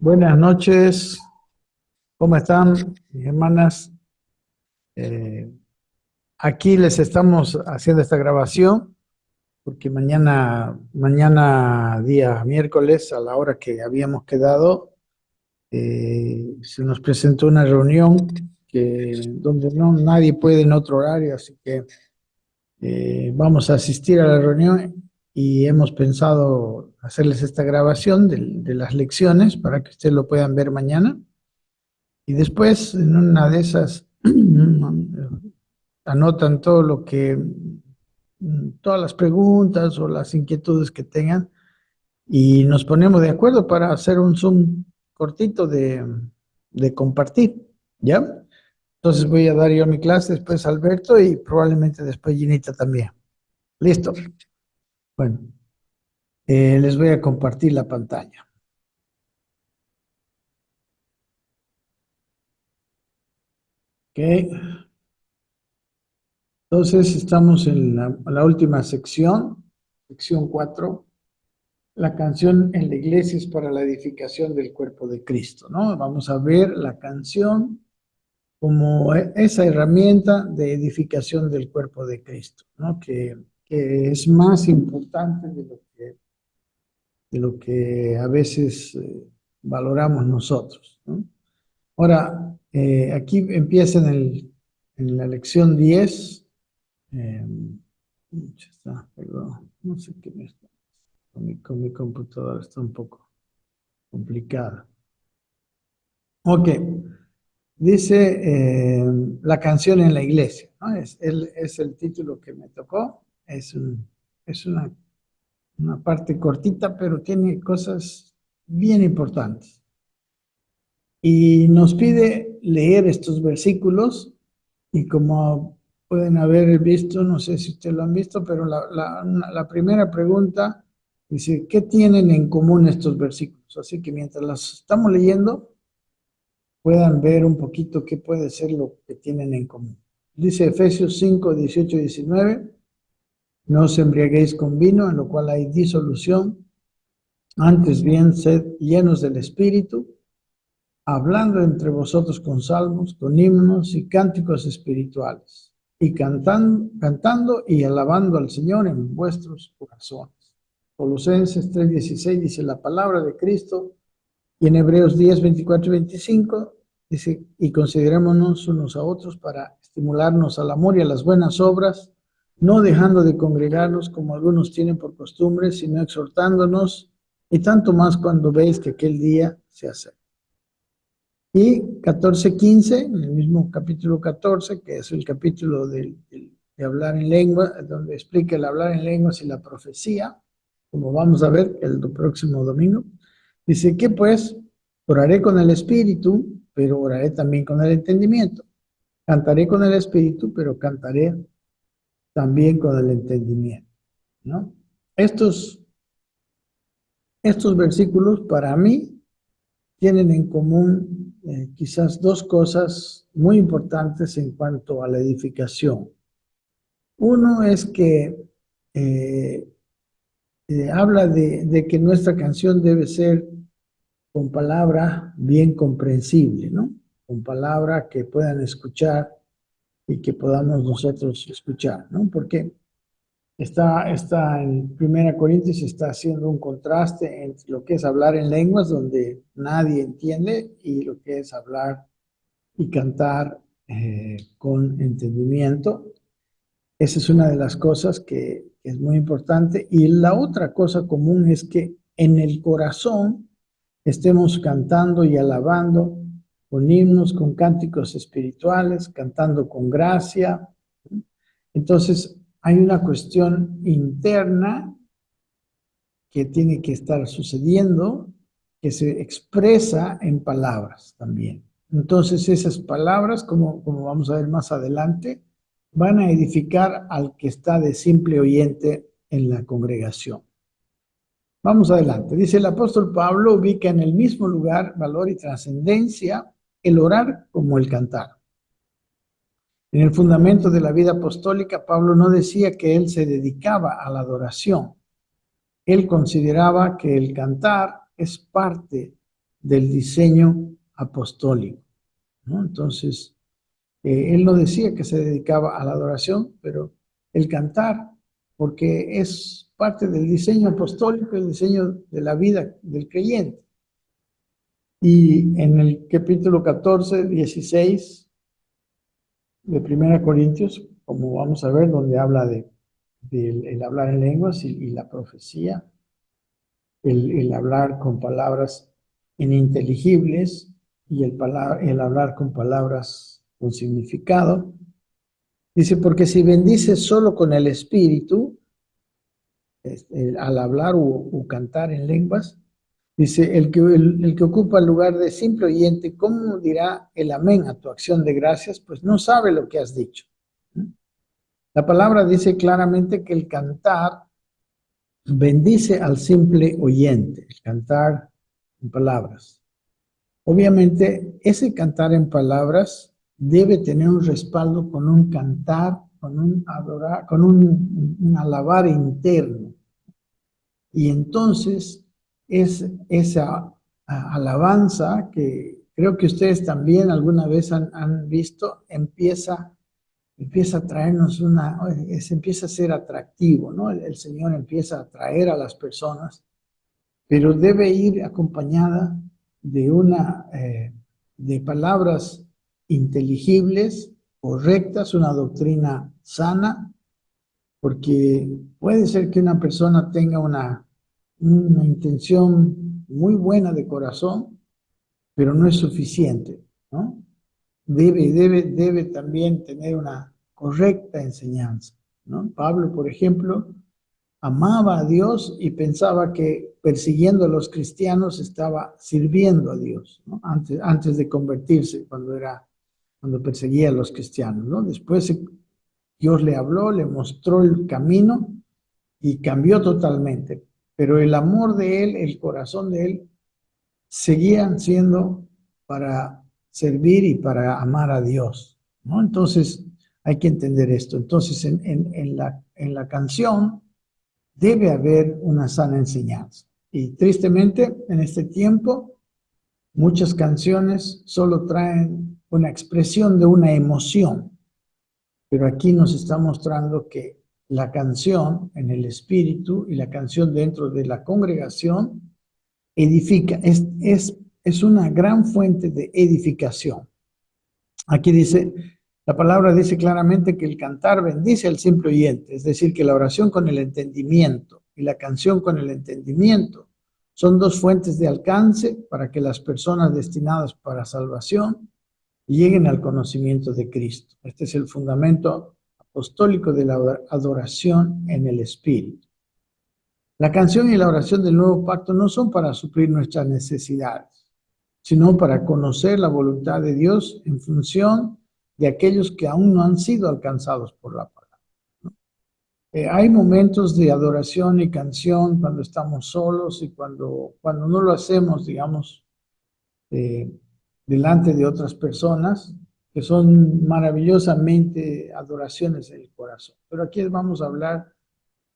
Buenas noches, ¿cómo están, mis hermanas? Eh, Aquí les estamos haciendo esta grabación porque mañana día miércoles, a la hora que habíamos quedado, se nos presentó una reunión donde nadie puede en otro horario, así que vamos a asistir a la reunión y hemos pensado hacerles esta grabación de las lecciones para que ustedes lo puedan ver mañana. Y después, en una de esas, anotan todo todas las preguntas o las inquietudes que tengan y nos ponemos de acuerdo para hacer un Zoom cortito de compartir, ¿ya? Entonces voy a dar yo mi clase, después Alberto y probablemente después Ginita también. ¿Listo? Bueno, les voy a compartir la pantalla. Ok. Entonces estamos en la última sección 4. La canción en la iglesia es para la edificación del cuerpo de Cristo, ¿no? Vamos a ver la canción como esa herramienta de edificación del cuerpo de Cristo, ¿no? Que es más importante de lo que a veces valoramos nosotros, ¿no? Ahora, aquí empieza en la lección 10. eh, ya está, perdón, no sé qué me está. Con mi computadora está un poco complicada. Ok, dice la canción en la iglesia, ¿no? Es el título que me tocó. Es una parte cortita, pero tiene cosas bien importantes. Y nos pide leer estos versículos y como pueden haber visto, no sé si ustedes lo han visto, pero la primera pregunta dice, ¿qué tienen en común estos versículos? Así que mientras las estamos leyendo, puedan ver un poquito qué puede ser lo que tienen en común. Dice Efesios 5, 18 y 19, no os embriaguéis con vino, en lo cual hay disolución, antes bien sed llenos del Espíritu, hablando entre vosotros con salmos, con himnos y cánticos espirituales, y cantando y alabando al Señor en vuestros corazones. Colosenses 3:16 dice la palabra de Cristo, y en Hebreos 10, 24 y 25 dice, y considerémonos unos a otros para estimularnos al amor y a las buenas obras, no dejando de congregarnos como algunos tienen por costumbre, sino exhortándonos, y tanto más cuando veis que aquel día se acerca. Y 14:15, en el mismo capítulo 14, que es el capítulo de hablar en lengua, donde explica el hablar en lenguas y la profecía, como vamos a ver el próximo domingo, dice que pues oraré con el espíritu, pero oraré también con el entendimiento. Cantaré con el espíritu, pero cantaré también con el entendimiento, ¿no? Estos versículos para mí tienen en común quizás dos cosas muy importantes en cuanto a la edificación. Uno es que eh, habla de que nuestra canción debe ser con palabra bien comprensible, ¿no? Con palabra que puedan escuchar y que podamos nosotros escuchar, ¿no? Porque está en Primera Corintios, está haciendo un contraste entre lo que es hablar en lenguas donde nadie entiende y lo que es hablar y cantar con entendimiento. Esa es una de las cosas que es muy importante. Y la otra cosa común es que en el corazón estemos cantando y alabando con himnos, con cánticos espirituales, cantando con gracia. Entonces, hay una cuestión interna que tiene que estar sucediendo, que se expresa en palabras también. Entonces esas palabras, como vamos a ver más adelante, van a edificar al que está de simple oyente en la congregación. Vamos adelante. Dice el apóstol Pablo, ubica en el mismo lugar valor y trascendencia el orar como el cantar. En el fundamento de la vida apostólica, Pablo no decía que él se dedicaba a la adoración. Él consideraba que el cantar es parte del diseño apostólico, ¿no? Entonces, él no decía que se dedicaba a la adoración, pero el cantar, porque es parte del diseño apostólico, el diseño de la vida del creyente. Y en el capítulo 14, 16 de 1 Corintios, como vamos a ver, donde habla del hablar en lenguas y la profecía, el hablar con palabras ininteligibles y el hablar con palabras con significado. Dice, porque si bendices solo con el espíritu, al hablar o cantar en lenguas, dice, el que ocupa el lugar de simple oyente, ¿cómo dirá el amén a tu acción de gracias? Pues no sabe lo que has dicho. La palabra dice claramente que el cantar bendice al simple oyente, el cantar en palabras. Obviamente, ese cantar en palabras debe tener un respaldo con un cantar, con un adorar, con un alabar interno. Y entonces es esa alabanza que creo que ustedes también alguna vez han visto, empieza a traernos empieza a ser atractivo, ¿no? El Señor empieza a atraer a las personas, pero debe ir acompañada de palabras inteligibles, correctas, una doctrina sana, porque puede ser que una persona tenga una intención muy buena de corazón, pero no es suficiente, ¿no? Debe también tener una correcta enseñanza, ¿no? Pablo, por ejemplo, amaba a Dios y pensaba que persiguiendo a los cristianos estaba sirviendo a Dios, ¿no? Antes de convertirse, cuando perseguía a los cristianos, ¿no? Después Dios le habló, le mostró el camino y cambió totalmente. Pero el amor de él, el corazón de él, seguían siendo para servir y para amar a Dios, ¿no? Entonces, hay que entender esto. Entonces, en la canción debe haber una sana enseñanza. Y tristemente, en este tiempo, muchas canciones solo traen una expresión de una emoción, pero aquí nos está mostrando que la canción en el espíritu y la canción dentro de la congregación edifica, es una gran fuente de edificación. Aquí dice, la palabra dice claramente que el cantar bendice al simple oyente, es decir, que la oración con el entendimiento y la canción con el entendimiento son dos fuentes de alcance para que las personas destinadas para salvación lleguen al conocimiento de Cristo. Este es el fundamento apostólico de la adoración en el Espíritu. La canción y la oración del nuevo pacto no son para suplir nuestras necesidades, sino para conocer la voluntad de Dios en función de aquellos que aún no han sido alcanzados por la palabra, ¿no? Hay momentos de adoración y canción cuando estamos solos y cuando no lo hacemos, digamos, eh, delante de otras personas, que son maravillosamente adoraciones del corazón. Pero aquí vamos a hablar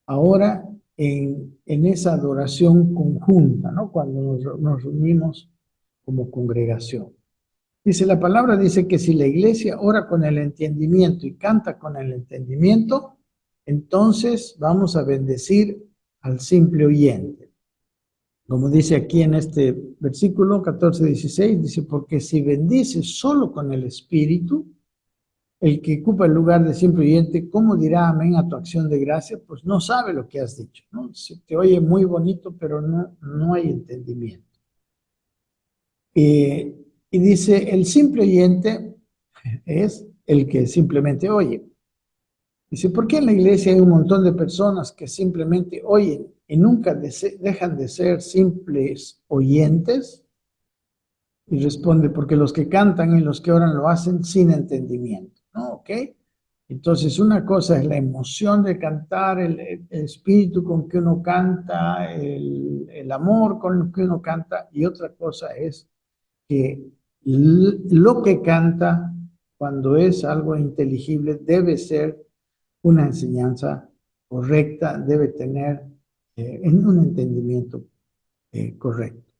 ahora en esa adoración conjunta, ¿no? Cuando nos reunimos como congregación. Dice, la palabra dice que si la iglesia ora con el entendimiento y canta con el entendimiento, entonces vamos a bendecir al simple oyente. Como dice aquí en este versículo 14-16, dice, porque si bendices solo con el espíritu, el que ocupa el lugar de simple oyente, ¿cómo dirá amén a tu acción de gracia? Pues no sabe lo que has dicho, ¿no? Se te oye muy bonito, pero no hay entendimiento. Y dice, el simple oyente es el que simplemente oye. Dice, ¿por qué en la iglesia hay un montón de personas que simplemente oyen y nunca dejan de ser simples oyentes? Y responde, porque los que cantan y los que oran lo hacen sin entendimiento, ¿no? ¿Ok? Entonces, una cosa es la emoción de cantar, el espíritu con que uno canta, el amor con el que uno canta, y otra cosa es que lo que canta, cuando es algo inteligible, debe ser una enseñanza correcta, debe tener un entendimiento correcto.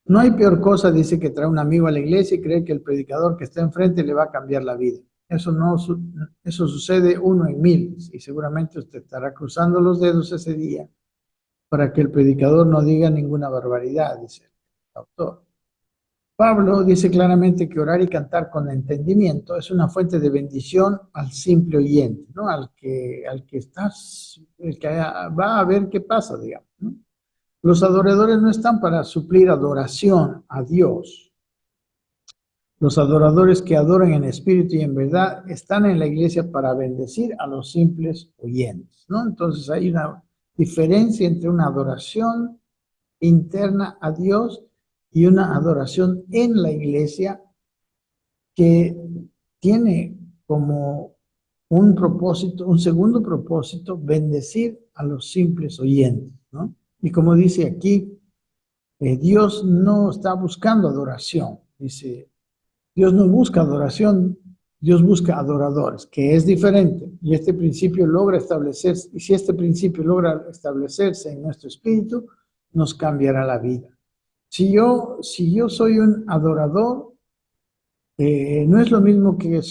No hay peor cosa, dice, que traer un amigo a la iglesia y creer que el predicador que está enfrente le va a cambiar la vida. Eso no, eso sucede uno en mil, y seguramente usted estará cruzando los dedos ese día para que el predicador no diga ninguna barbaridad, dice el autor. Pablo dice claramente que orar y cantar con entendimiento es una fuente de bendición al simple oyente, ¿no? Al que estás, el que va a ver qué pasa, digamos, ¿no? Los adoradores no están para suplir adoración a Dios. Los adoradores que adoran en espíritu y en verdad están en la iglesia para bendecir a los simples oyentes, ¿no? Entonces hay una diferencia entre una adoración interna a Dios y una adoración en la iglesia que tiene como un propósito, un segundo propósito, bendecir a los simples oyentes, ¿no? Y como dice aquí, Dios no está buscando adoración, dice, Dios no busca adoración, Dios busca adoradores, que es diferente. Y este principio logra establecerse, y si este principio logra establecerse en nuestro espíritu, nos cambiará la vida. Si yo soy un adorador, no es lo mismo que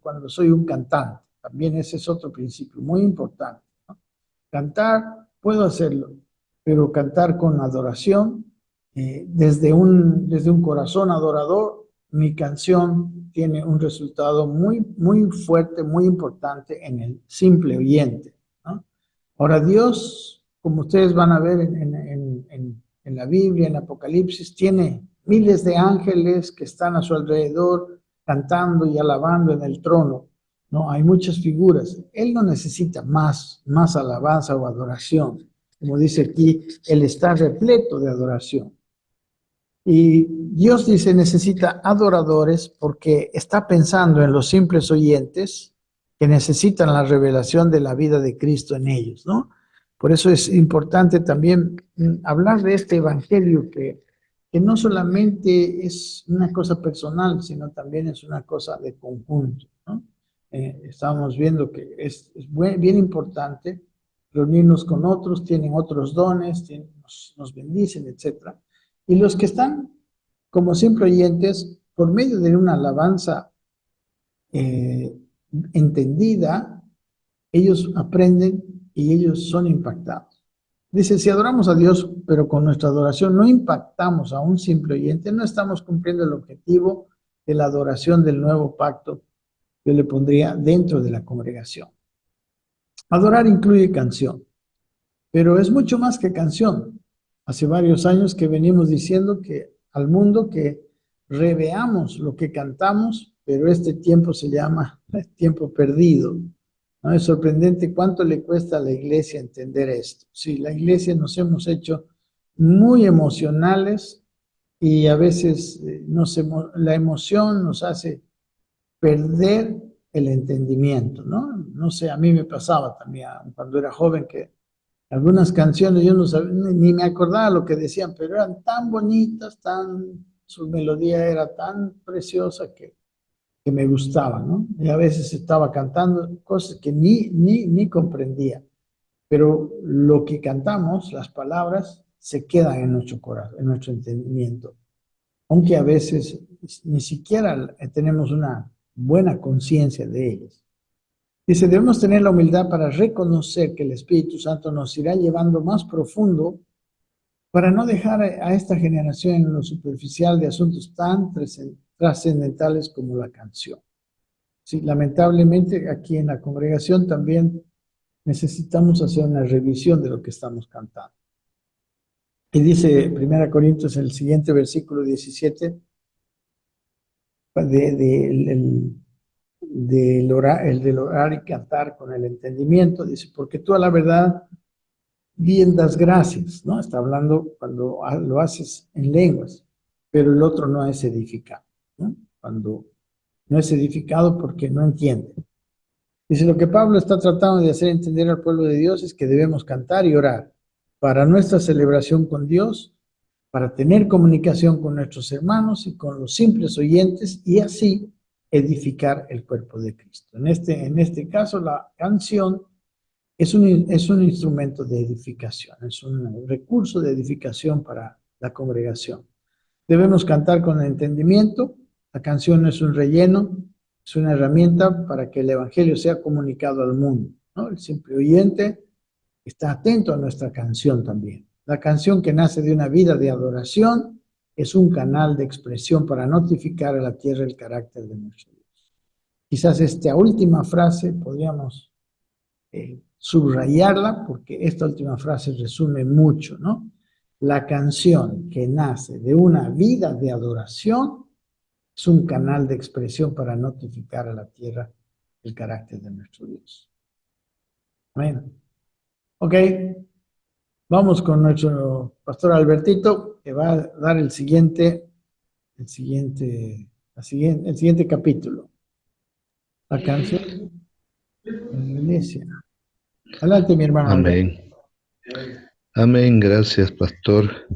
cuando soy un cantante. También ese es otro principio muy importante, ¿no? Cantar, puedo hacerlo, pero cantar con adoración, desde un corazón adorador, mi canción tiene un resultado muy, muy fuerte, muy importante en el simple oyente, ¿no? Ahora, Dios, como ustedes van a ver en la Biblia, en Apocalipsis, tiene miles de ángeles que están a su alrededor cantando y alabando en el trono, ¿no? Hay muchas figuras. Él no necesita más alabanza o adoración. Como dice aquí, Él está repleto de adoración. Y Dios dice, necesita adoradores porque está pensando en los simples oyentes que necesitan la revelación de la vida de Cristo en ellos, ¿no? Por eso es importante también hablar de este evangelio que no solamente es una cosa personal, sino también es una cosa de conjunto, ¿no? Estamos viendo que es bien importante reunirnos con otros, tienen otros dones, nos bendicen, etcétera. Y los que están como siempre oyentes, por medio de una alabanza eh, entendida, ellos aprenden y ellos son impactados. Dice, si adoramos a Dios, pero con nuestra adoración no impactamos a un simple oyente, no estamos cumpliendo el objetivo de la adoración del nuevo pacto que yo le pondría dentro de la congregación. Adorar incluye canción, pero es mucho más que canción. Hace varios años que venimos diciendo que al mundo que reveamos lo que cantamos, pero este tiempo se llama tiempo perdido, ¿no? Es sorprendente cuánto le cuesta a la iglesia entender esto. Sí, la iglesia nos hemos hecho muy emocionales y a veces la emoción nos hace perder el entendimiento, ¿no? No sé, a mí me pasaba también cuando era joven que algunas canciones yo no sabía, ni me acordaba lo que decían, pero eran tan bonitas, su melodía era tan preciosa que me gustaba, ¿no? Y a veces estaba cantando cosas que ni comprendía, pero lo que cantamos, las palabras, se quedan en nuestro corazón, en nuestro entendimiento, aunque a veces ni siquiera tenemos una buena conciencia de ellas. Dice, debemos tener la humildad para reconocer que el Espíritu Santo nos irá llevando más profundo para no dejar a esta generación en lo superficial de asuntos tan trascendentales como la canción. Sí, lamentablemente aquí en la congregación también necesitamos hacer una revisión de lo que estamos cantando. Y dice 1 Corintios en el siguiente versículo 17, el del orar y cantar con el entendimiento, dice, porque tú a la verdad bien das gracias, ¿no? Está hablando cuando lo haces en lenguas, pero el otro no es edificado, ¿no? Cuando no es edificado porque no entiende. Dice, lo que Pablo está tratando de hacer entender al pueblo de Dios es que debemos cantar y orar para nuestra celebración con Dios, para tener comunicación con nuestros hermanos y con los simples oyentes y así edificar el cuerpo de Cristo. En este caso, la canción es un instrumento de edificación, es un recurso de edificación para la congregación. Debemos cantar con entendimiento. La canción no es un relleno, es una herramienta para que el Evangelio sea comunicado al mundo, ¿no? El simple oyente está atento a nuestra canción también. La canción que nace de una vida de adoración es un canal de expresión para notificar a la tierra el carácter de nuestro Dios. Quizás esta última frase podríamos subrayarla porque esta última frase resume mucho, ¿no? La canción que nace de una vida de adoración es un canal de expresión para notificar a la tierra el carácter de nuestro Dios. Amén. Ok, vamos con nuestro pastor Albertito, que va a dar el siguiente capítulo. La canción de la iglesia. Adelante, mi hermano Alberto. Amén. Amén, gracias, pastor.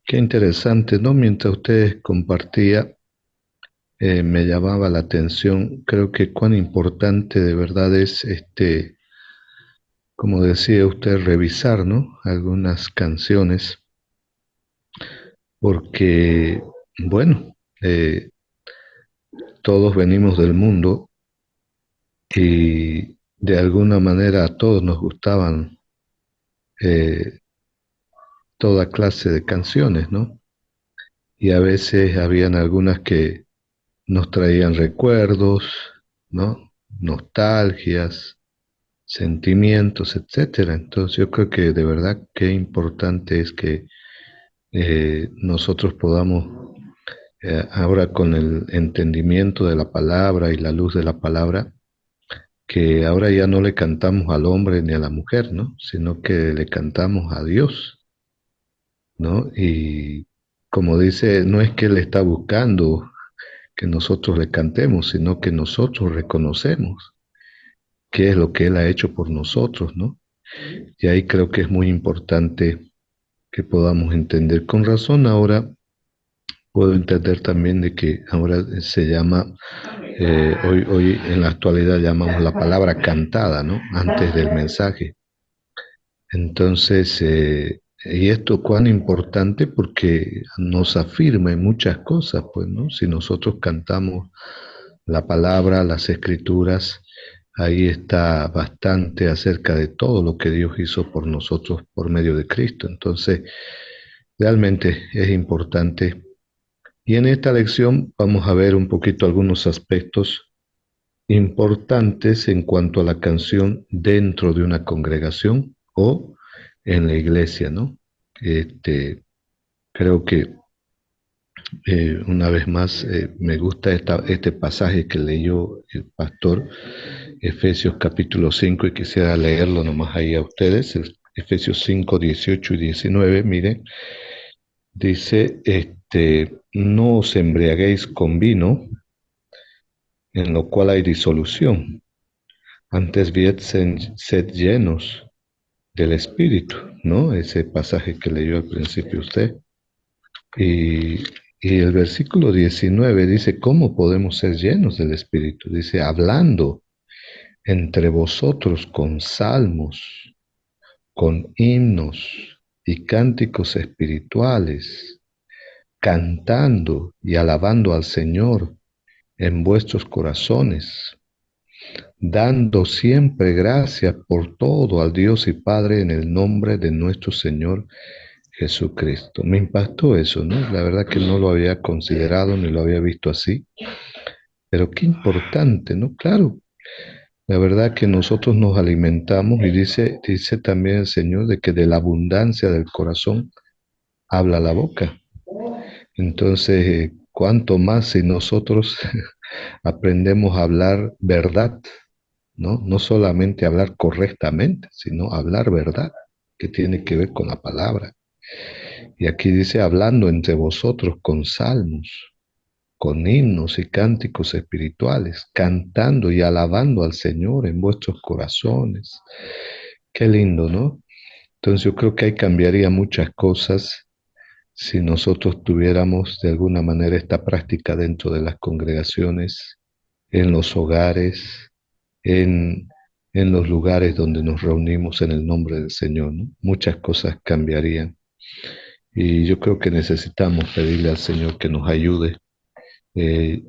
Qué interesante, ¿no? Mientras usted compartía, me llamaba la atención. Creo que cuán importante de verdad es, como decía usted, revisar, ¿no? Algunas canciones, porque, bueno, todos venimos del mundo y de alguna manera a todos nos gustaban eh, toda clase de canciones, ¿no? Y a veces habían algunas que nos traían recuerdos, ¿no? Nostalgias, sentimientos, etcétera. Entonces yo creo que de verdad qué importante es que nosotros podamos, ahora con el entendimiento de la palabra y la luz de la palabra, que ahora ya no le cantamos al hombre ni a la mujer, ¿no? Sino que le cantamos a Dios, ¿no? Y como dice, no es que Él está buscando que nosotros le cantemos, sino que nosotros reconocemos qué es lo que Él ha hecho por nosotros, ¿no? Y ahí creo que es muy importante que podamos entender. Con razón ahora puedo entender también de que ahora se llama, hoy en la actualidad llamamos la palabra cantada, ¿no? Antes del mensaje. Entonces, y esto cuán importante porque nos afirma en muchas cosas, pues, ¿no? Si nosotros cantamos la palabra, las escrituras, ahí está bastante acerca de todo lo que Dios hizo por nosotros por medio de Cristo. Entonces, realmente es importante. Y en esta lección vamos a ver un poquito algunos aspectos importantes en cuanto a la canción dentro de una congregación o en la iglesia, ¿no? Creo que una vez más me gusta este pasaje que leyó el pastor, Efesios capítulo 5, y quisiera leerlo nomás ahí a ustedes, Efesios 5, 18 y 19, miren, dice, no os embriaguéis con vino, en lo cual hay disolución, antes bien sed llenos del Espíritu, ¿no? Ese pasaje que leyó al principio usted. Y, y el versículo 19 dice, ¿cómo podemos ser llenos del Espíritu? Dice, hablando entre vosotros con salmos, con himnos y cánticos espirituales, cantando y alabando al Señor en vuestros corazones, dando siempre gracias por todo al Dios y Padre en el nombre de nuestro Señor Jesucristo. Me impactó eso, ¿no? La verdad que no lo había considerado ni lo había visto así, pero qué importante, ¿no? Claro, la verdad que nosotros nos alimentamos y dice también el Señor de que de la abundancia del corazón habla la boca. Entonces, cuánto más si nosotros aprendemos a hablar verdad, ¿no? No solamente hablar correctamente, sino hablar verdad, que tiene que ver con la palabra. Y aquí dice, hablando entre vosotros con salmos, con himnos y cánticos espirituales, cantando y alabando al Señor en vuestros corazones. Qué lindo, ¿no? Entonces yo creo que ahí cambiaría muchas cosas si nosotros tuviéramos de alguna manera esta práctica dentro de las congregaciones, en los hogares, en, en los lugares donde nos reunimos en el nombre del Señor, ¿no? Muchas cosas cambiarían. Y yo creo que necesitamos pedirle al Señor que nos ayude. Eh,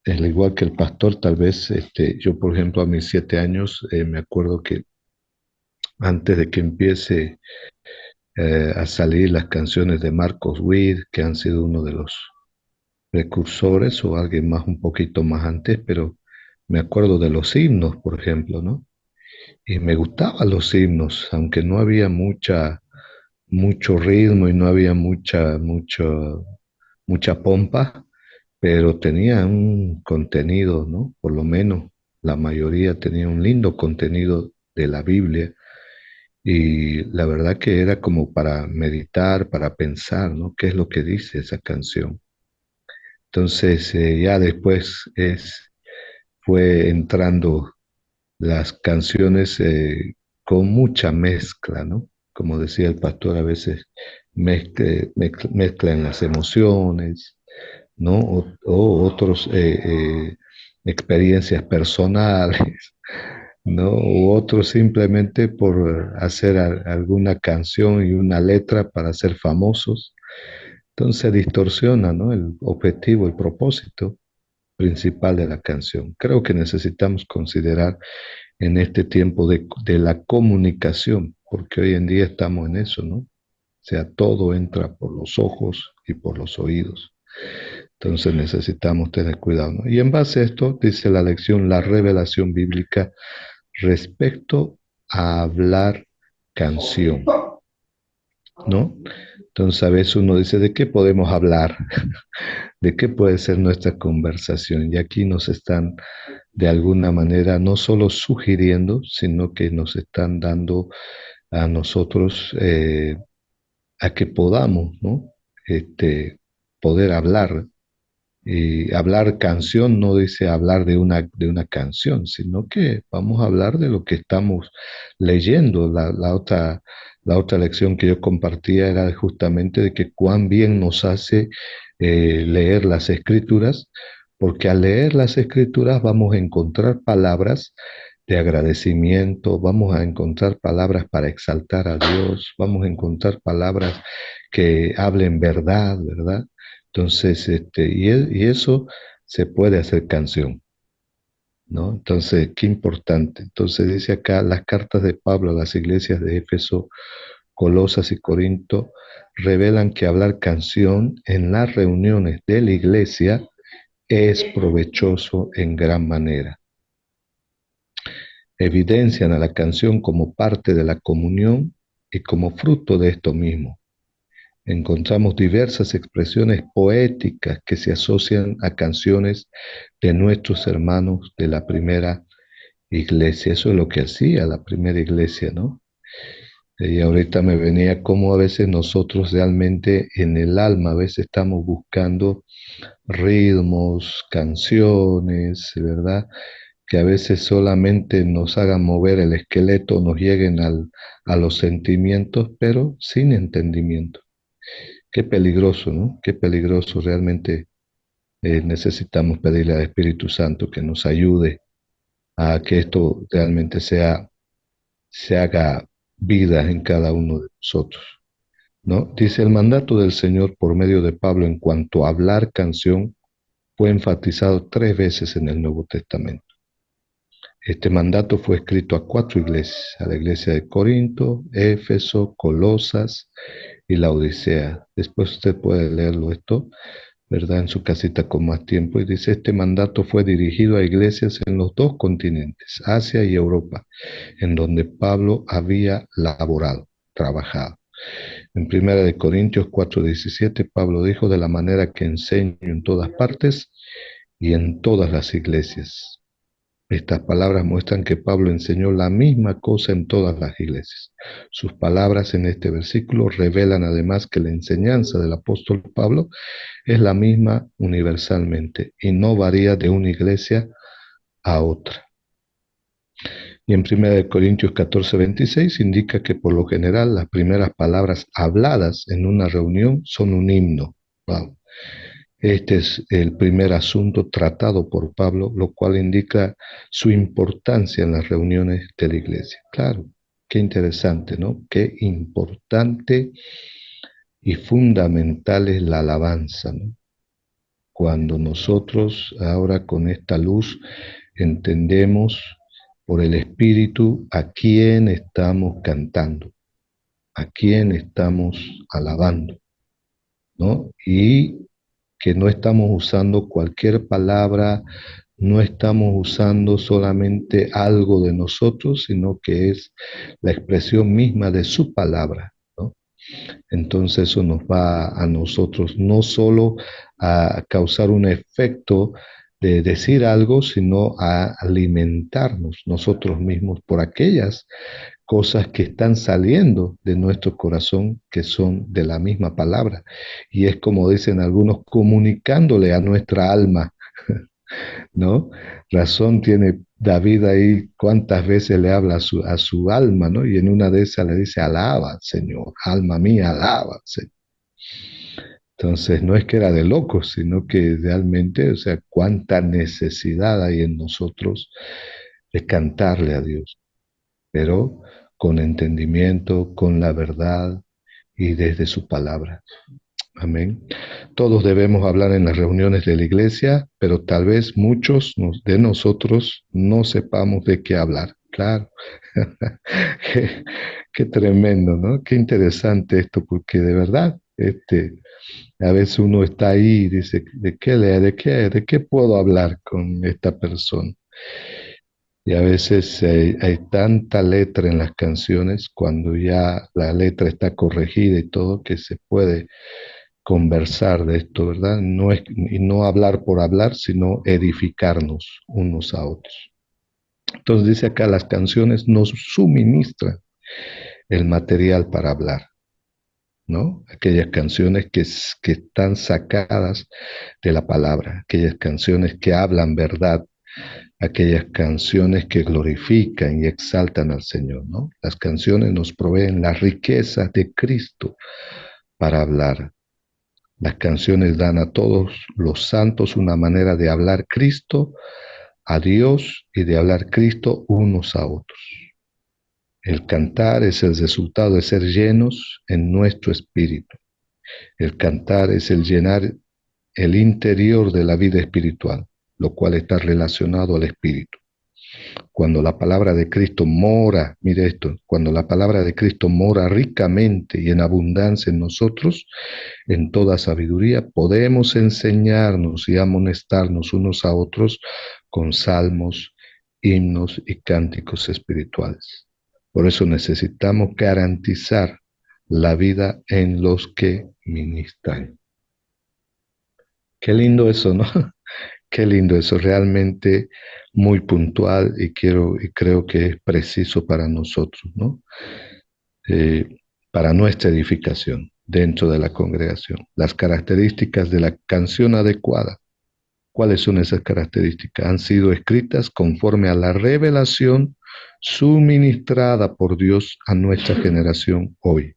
al igual que el pastor, tal vez yo, por ejemplo, a mis 7 años, me acuerdo que antes de que empiece a salir las canciones de Marcos Witt, que han sido uno de los precursores, o alguien más un poquito más antes, pero me acuerdo de los himnos, por ejemplo, ¿no? Y me gustaban los himnos, aunque no había mucho ritmo y no había mucha pompa, pero tenía un contenido, ¿no? Por lo menos la mayoría tenía un lindo contenido de la Biblia, y la verdad que era como para meditar, para pensar, ¿no? ¿Qué es lo que dice esa canción? Entonces, ya después fue entrando las canciones con mucha mezcla, ¿no? Como decía el pastor, a veces mezclan las emociones, ¿no? O otros experiencias personales, ¿no? U otros simplemente por hacer alguna canción y una letra para ser famosos. Entonces distorsiona, ¿no? El objetivo, el propósito principal de la canción. Creo que necesitamos considerar en este tiempo de la comunicación, porque hoy en día estamos en eso, ¿no? O sea, todo entra por los ojos y por los oídos. Entonces necesitamos tener cuidado, ¿no? Y en base a esto, dice la lección, la revelación bíblica respecto a hablar canción, ¿no? Entonces a veces uno dice, ¿de qué podemos hablar? ¿De qué puede ser nuestra conversación? Y aquí nos están de alguna manera no solo sugiriendo, sino que nos están dando a nosotros a que podamos, ¿no? Poder hablar. Y hablar canción no dice hablar de una canción, sino que vamos a hablar de lo que estamos leyendo. La otra lección que yo compartía era justamente de que cuán bien nos hace leer las escrituras, porque al leer las escrituras vamos a encontrar palabras de agradecimiento, vamos a encontrar palabras para exaltar a Dios, vamos a encontrar palabras que hablen verdad, ¿verdad? Entonces, y eso se puede hacer canción, ¿no? Entonces, qué importante. Entonces dice acá, las cartas de Pablo a las iglesias de Éfeso, Colosas y Corinto revelan que hablar canción en las reuniones de la iglesia es provechoso en gran manera. Evidencian a la canción como parte de la comunión y como fruto de esto mismo. Encontramos diversas expresiones poéticas que se asocian a canciones de nuestros hermanos de la primera iglesia. Eso es lo que hacía la primera iglesia, ¿no? Y ahorita me venía como a veces nosotros realmente en el alma, a veces estamos buscando ritmos, canciones, ¿verdad? Que a veces solamente nos hagan mover el esqueleto, nos lleguen a los sentimientos, pero sin entendimiento. Qué peligroso, ¿no? Qué peligroso. Realmente necesitamos pedirle al Espíritu Santo que nos ayude a que esto realmente se haga vida en cada uno de nosotros, ¿no? Dice el mandato del Señor por medio de Pablo en cuanto a hablar canción fue enfatizado 3 veces en el Nuevo Testamento. Este mandato fue escrito a 4 iglesias, a la iglesia de Corinto, Éfeso, Colosas y la Odisea. Después usted puede leerlo esto, ¿verdad? En su casita con más tiempo. Y dice, este mandato fue dirigido a iglesias en los 2 continentes, Asia y Europa, en donde Pablo había laborado, trabajado. En 1 Corintios 4:17, Pablo dijo, de la manera que enseño en todas partes y en todas las iglesias. Estas palabras muestran que Pablo enseñó la misma cosa en todas las iglesias. Sus palabras en este versículo revelan además que la enseñanza del apóstol Pablo es la misma universalmente y no varía de una iglesia a otra. Y en 1 Corintios 14:26 indica que por lo general las primeras palabras habladas en una reunión son un himno. Wow. Este es el primer asunto tratado por Pablo, lo cual indica su importancia en las reuniones de la iglesia. Claro, qué interesante, ¿no? Qué importante y fundamental es la alabanza, ¿no? Cuando nosotros ahora con esta luz entendemos por el Espíritu a quién estamos cantando, a quién estamos alabando, ¿no? Y que no estamos usando cualquier palabra, no estamos usando solamente algo de nosotros, sino que es la expresión misma de su palabra, ¿no? Entonces eso nos va a nosotros no solo a causar un efecto de decir algo, sino a alimentarnos nosotros mismos por aquellas cosas que están saliendo de nuestro corazón, que son de la misma palabra. Y es como dicen algunos, comunicándole a nuestra alma, ¿no? Razón tiene David ahí, cuántas veces le habla a su alma, ¿no? Y en una de esas le dice, alaba, Señor, alma mía, alaba, Señor. Entonces, no es que era de locos, sino que realmente, o sea, cuánta necesidad hay en nosotros de cantarle a Dios, pero con entendimiento, con la verdad y desde su palabra. Amén. Todos debemos hablar en las reuniones de la iglesia, pero tal vez muchos de nosotros no sepamos de qué hablar. Claro. qué, qué tremendo, ¿no? Qué interesante esto, porque de verdad, a veces uno está ahí y dice, ¿de qué leer? De qué puedo hablar con esta persona? Y a veces hay tanta letra en las canciones, cuando ya la letra está corregida y todo, que se puede conversar de esto, ¿verdad? No es, y no hablar por hablar, sino edificarnos unos a otros. Entonces dice acá, las canciones nos suministran el material para hablar, ¿no? Aquellas canciones que están sacadas de la palabra, aquellas canciones que hablan verdad, aquellas canciones que glorifican y exaltan al Señor, ¿no? Las canciones nos proveen las riquezas de Cristo para hablar. Las canciones dan a todos los santos una manera de hablar Cristo a Dios y de hablar Cristo unos a otros. El cantar es el resultado de ser llenos en nuestro espíritu. El cantar es el llenar el interior de la vida espiritual, lo cual está relacionado al espíritu. Cuando la palabra de Cristo mora, mire esto, cuando la palabra de Cristo mora ricamente y en abundancia en nosotros, en toda sabiduría, podemos enseñarnos y amonestarnos unos a otros con salmos, himnos y cánticos espirituales. Por eso necesitamos garantizar la vida en los que ministran. Qué lindo eso, ¿no? Qué lindo eso, realmente muy puntual y creo que es preciso para nosotros, ¿no? Eh, para nuestra edificación dentro de la congregación. Las características de la canción adecuada. ¿Cuáles son esas características? Han sido escritas conforme a la revelación suministrada por Dios a nuestra generación hoy.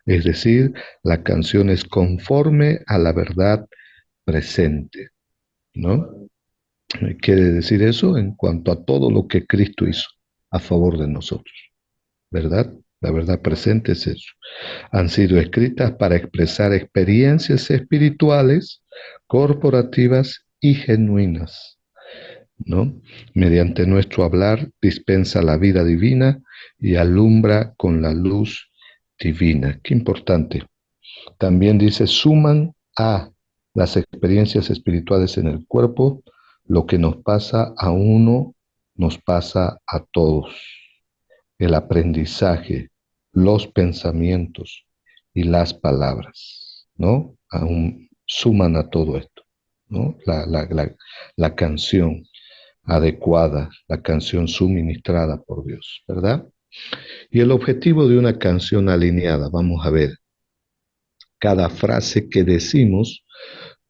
Es decir, la canción es conforme a la verdad presente, ¿no? Quiere decir eso en cuanto a todo lo que Cristo hizo a favor de nosotros, ¿verdad? La verdad presente es eso. Han sido escritas para expresar experiencias espirituales, corporativas y genuinas, ¿no? Mediante nuestro hablar dispensa la vida divina y alumbra con la luz divina. Qué importante. También dice, suman a las experiencias espirituales en el cuerpo, lo que nos pasa a uno, nos pasa a todos. El aprendizaje, los pensamientos y las palabras, ¿no? Aún suman a todo esto, ¿no? La canción adecuada, la canción suministrada por Dios, ¿verdad? Y el objetivo de una canción alineada, vamos a ver, cada frase que decimos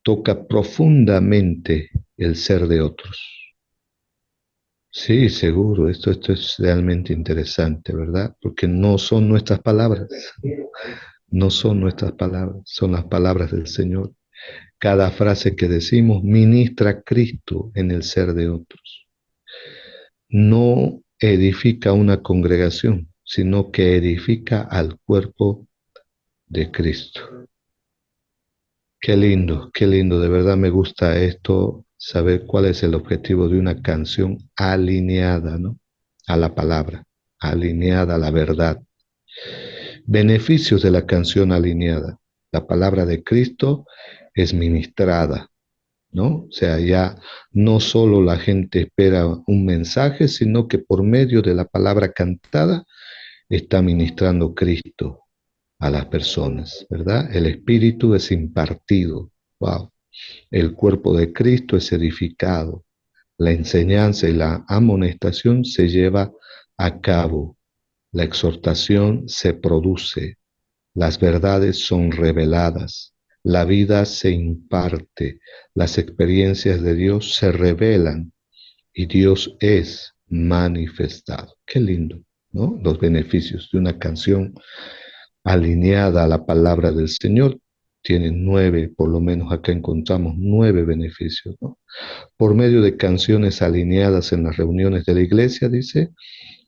toca profundamente el ser de otros. Sí, seguro, esto es realmente interesante, ¿verdad? Porque no son nuestras palabras, no son nuestras palabras, son las palabras del Señor. Cada frase que decimos ministra a Cristo en el ser de otros. No edifica una congregación, sino que edifica al cuerpo de Cristo. Qué lindo, de verdad me gusta esto, saber cuál es el objetivo de una canción alineada, ¿no? A la palabra, alineada a la verdad. Beneficios de la canción alineada. La palabra de Cristo es ministrada, ¿no? O sea, ya no solo la gente espera un mensaje, sino que por medio de la palabra cantada está ministrando Cristo a las personas, ¿verdad? El Espíritu es impartido. Wow. El cuerpo de Cristo es edificado. La enseñanza y la amonestación se lleva a cabo. La exhortación se produce. Las verdades son reveladas. La vida se imparte. Las experiencias de Dios se revelan y Dios es manifestado. Qué lindo, ¿no? Los beneficios de una canción alineada a la palabra del Señor tiene 9, por lo menos acá encontramos 9 beneficios, ¿no? Por medio de canciones alineadas en las reuniones de la iglesia, dice,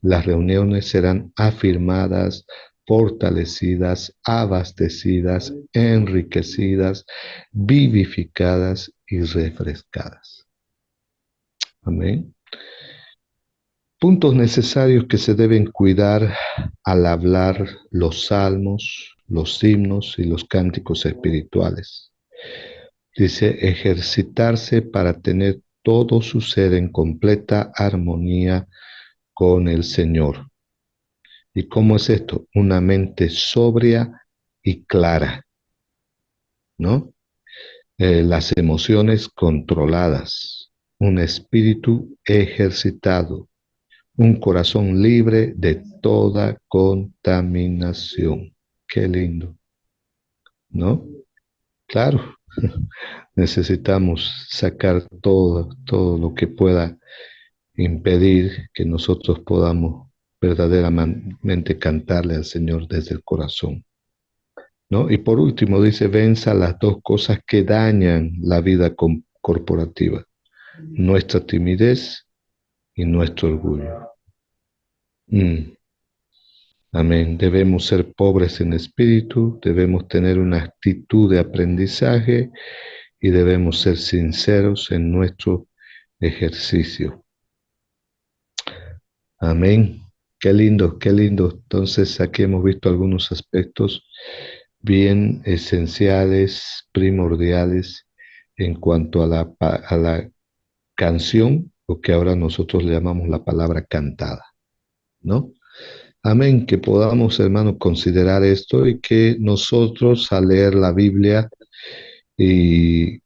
las reuniones serán afirmadas, fortalecidas, abastecidas, enriquecidas, vivificadas y refrescadas. Amén. Puntos necesarios que se deben cuidar al hablar los salmos, los himnos y los cánticos espirituales. Dice, ejercitarse para tener todo su ser en completa armonía con el Señor. ¿Y cómo es esto? Una mente sobria y clara, ¿no? Las emociones controladas, un espíritu ejercitado, un corazón libre de toda contaminación. Qué lindo, ¿no? Claro, necesitamos sacar todo lo que pueda impedir que nosotros podamos verdaderamente cantarle al Señor desde el corazón, ¿no? Y por último dice, venza las dos cosas que dañan la vida corporativa, nuestra timidez y nuestro orgullo. Amén. Debemos ser pobres en espíritu, debemos tener una actitud de aprendizaje y debemos ser sinceros en nuestro ejercicio. Amén. Qué lindo, qué lindo. Entonces aquí hemos visto algunos aspectos bien esenciales, primordiales en cuanto a la canción, lo que ahora nosotros le llamamos la palabra cantada, ¿no? Amén, que podamos, hermanos, considerar esto y que nosotros al leer la Biblia y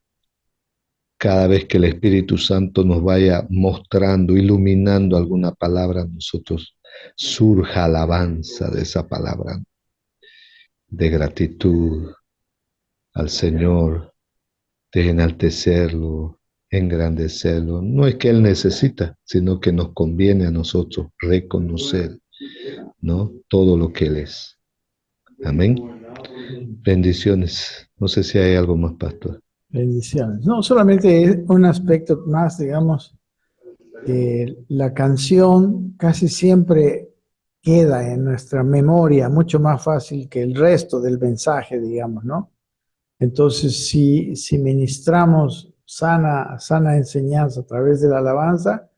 cada vez que el Espíritu Santo nos vaya mostrando, iluminando alguna palabra, nosotros surja alabanza de esa palabra, de gratitud al Señor, de enaltecerlo, engrandecerlo. No es que Él necesita, sino que nos conviene a nosotros reconocer, ¿no? Todo lo que Él es. Amén. Bendiciones. No sé si hay algo más, pastor. Bendiciones. No, solamente es un aspecto más, digamos, la canción casi siempre queda en nuestra memoria mucho más fácil que el resto del mensaje, digamos, ¿no? Entonces, si ministramos sana enseñanza a través de la alabanza,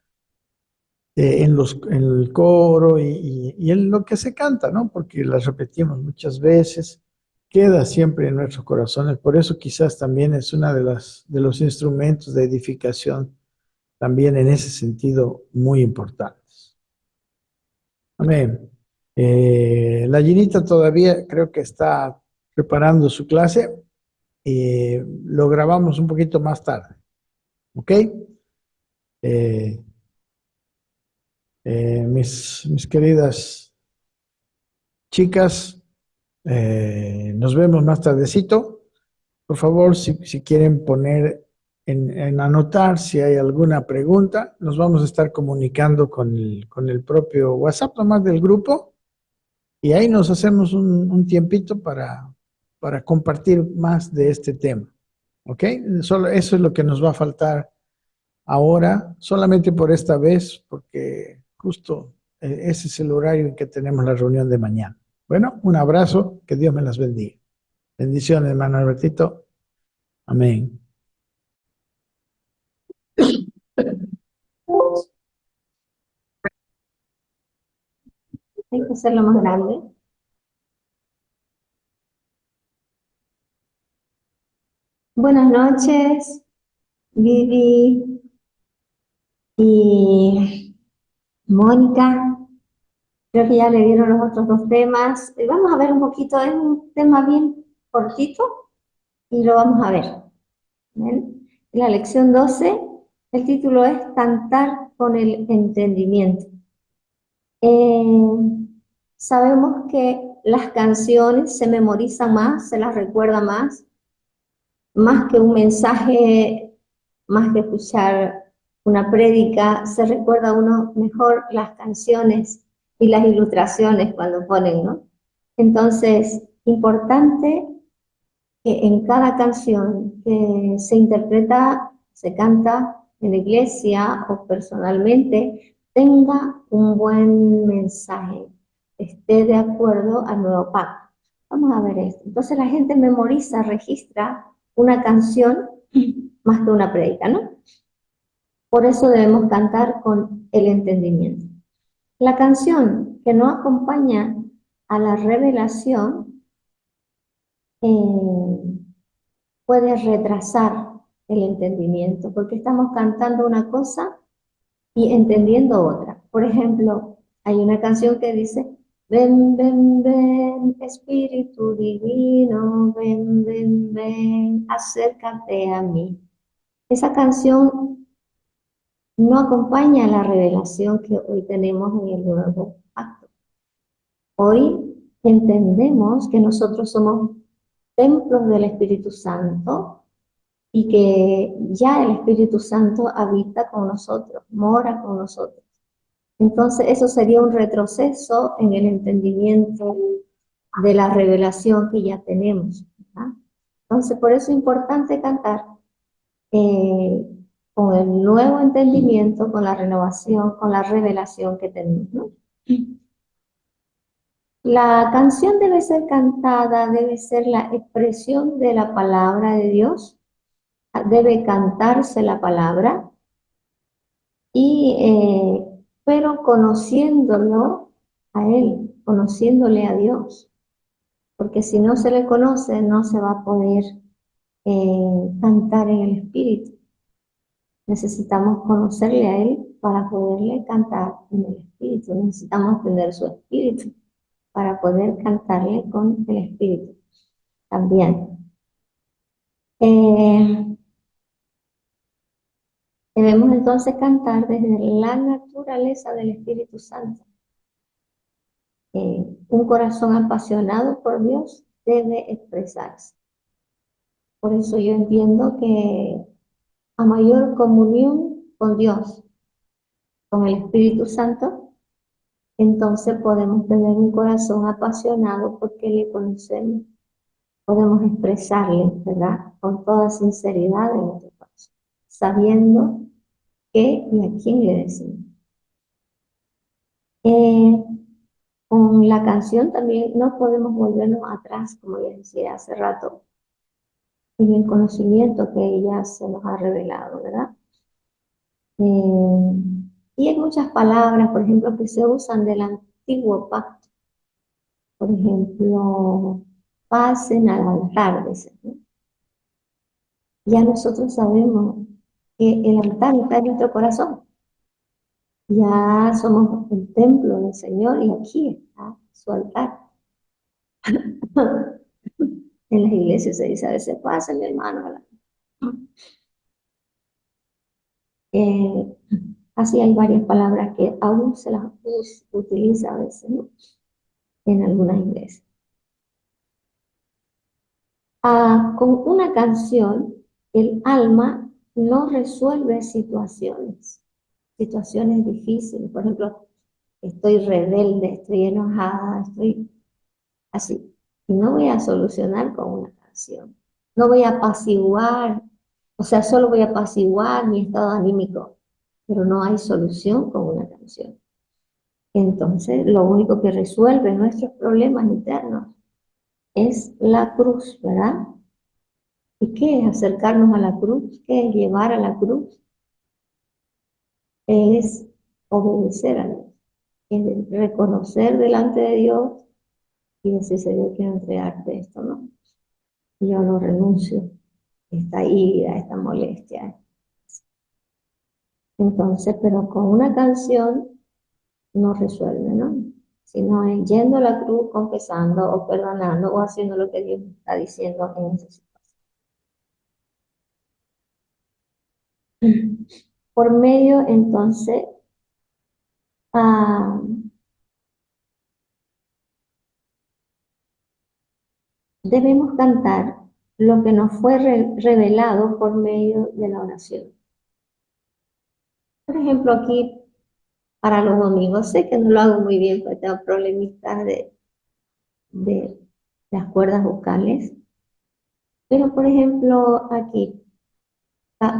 en el coro y en lo que se canta, ¿no? Porque las repetimos muchas veces, queda siempre en nuestros corazones. Por eso quizás también es una de los instrumentos de edificación, también en ese sentido, muy importantes. Amén. La Ginita todavía creo que está preparando su clase. Lo grabamos un poquito más tarde. ¿Ok? Eh, mis queridas chicas, nos vemos más tardecito. Por favor, si quieren poner en anotar si hay alguna pregunta, nos vamos a estar comunicando con el propio WhatsApp nomás del grupo y ahí nos hacemos un tiempito para compartir más de este tema. ¿Ok? Solo eso es lo que nos va a faltar ahora, solamente por esta vez, porque justo ese es el horario en que tenemos la reunión de mañana. Bueno, un abrazo, que Dios me las bendiga. Bendiciones, hermano Albertito. Amén. Hay que hacerlo más grande. Buenas noches, Vivi y Mónica. Creo que ya le dieron los otros dos temas. Vamos a ver un poquito, es un tema bien cortito y lo vamos a ver. ¿Ven? La lección 12, el título es Cantar con el entendimiento. Sabemos que las canciones se memorizan más, se las recuerda más que un mensaje, más que escuchar una prédica, se recuerda uno mejor las canciones y las ilustraciones cuando ponen, ¿no? Entonces, importante que en cada canción que se interpreta, se canta en la iglesia o personalmente, tenga un buen mensaje, esté de acuerdo al nuevo pacto. Vamos a ver esto. Entonces la gente memoriza, registra una canción más que una prédica, ¿no? Por eso debemos cantar con el entendimiento. La canción que no acompaña a la revelación puede retrasar el entendimiento, porque estamos cantando una cosa y entendiendo otra. Por ejemplo, hay una canción que dice, ven, ven, ven, Espíritu Divino, ven, ven, ven, acércate a mí. Esa canción no acompaña la revelación que hoy tenemos en el nuevo pacto. Hoy entendemos que nosotros somos templos del Espíritu Santo y que ya el Espíritu Santo habita con nosotros, mora con nosotros. Entonces eso sería un retroceso en el entendimiento de la revelación que ya tenemos, ¿verdad? Entonces por eso es importante cantar eh, con el nuevo entendimiento, con la renovación, con la revelación que tenemos, ¿no? La canción debe ser cantada, debe ser la expresión de la palabra de Dios, debe cantarse la palabra, pero conociéndolo a Él, conociéndole a Dios, porque si no se le conoce, no se va a poder cantar en el Espíritu. Necesitamos conocerle a Él para poderle cantar en el Espíritu. Necesitamos tener su Espíritu para poder cantarle con el Espíritu también. Debemos entonces cantar desde la naturaleza del Espíritu Santo. Un corazón apasionado por Dios debe expresarse. Por eso yo entiendo que a mayor comunión con Dios, con el Espíritu Santo, entonces podemos tener un corazón apasionado porque le conocemos. Podemos expresarle, ¿verdad? Con toda sinceridad en nuestro corazón, sabiendo qué y a quién le decimos. Con la canción también no podemos volvernos atrás, como ya decía hace rato, en el conocimiento que ella se nos ha revelado, ¿verdad? Y hay muchas palabras, por ejemplo, que se usan del antiguo pacto. Por ejemplo, pasen al altar, dicen, ¿no? Ya nosotros sabemos que el altar está en nuestro corazón. Ya somos el templo del Señor y aquí está su altar. En las iglesias se dice a veces, pasen mi hermano. Así hay varias palabras que aún se las utiliza a veces, ¿no? En algunas iglesias. Con una canción, el alma no resuelve situaciones difíciles. Por ejemplo, estoy rebelde, estoy enojada, estoy así. Y no voy a solucionar con una canción. No voy a apaciguar, o sea, solo voy a apaciguar mi estado anímico, pero no hay solución con una canción. Entonces, lo único que resuelve nuestros problemas internos es la cruz, ¿verdad? ¿Y qué es acercarnos a la cruz? ¿Qué es llevar a la cruz? Es obedecer a Dios, es reconocer delante de Dios y decir, Señor, quiero entregarte esto, ¿no? Yo lo renuncio, esta ira, esta molestia. Entonces, pero con una canción no resuelve, ¿no? Sino es yendo a la cruz, confesando o perdonando o haciendo lo que Dios está diciendo en esa situación. Por medio, entonces, ah, debemos cantar lo que nos fue revelado por medio de la oración. Por ejemplo, aquí para los domingos, sé que no lo hago muy bien porque tengo problemitas de las cuerdas vocales, pero por ejemplo, aquí,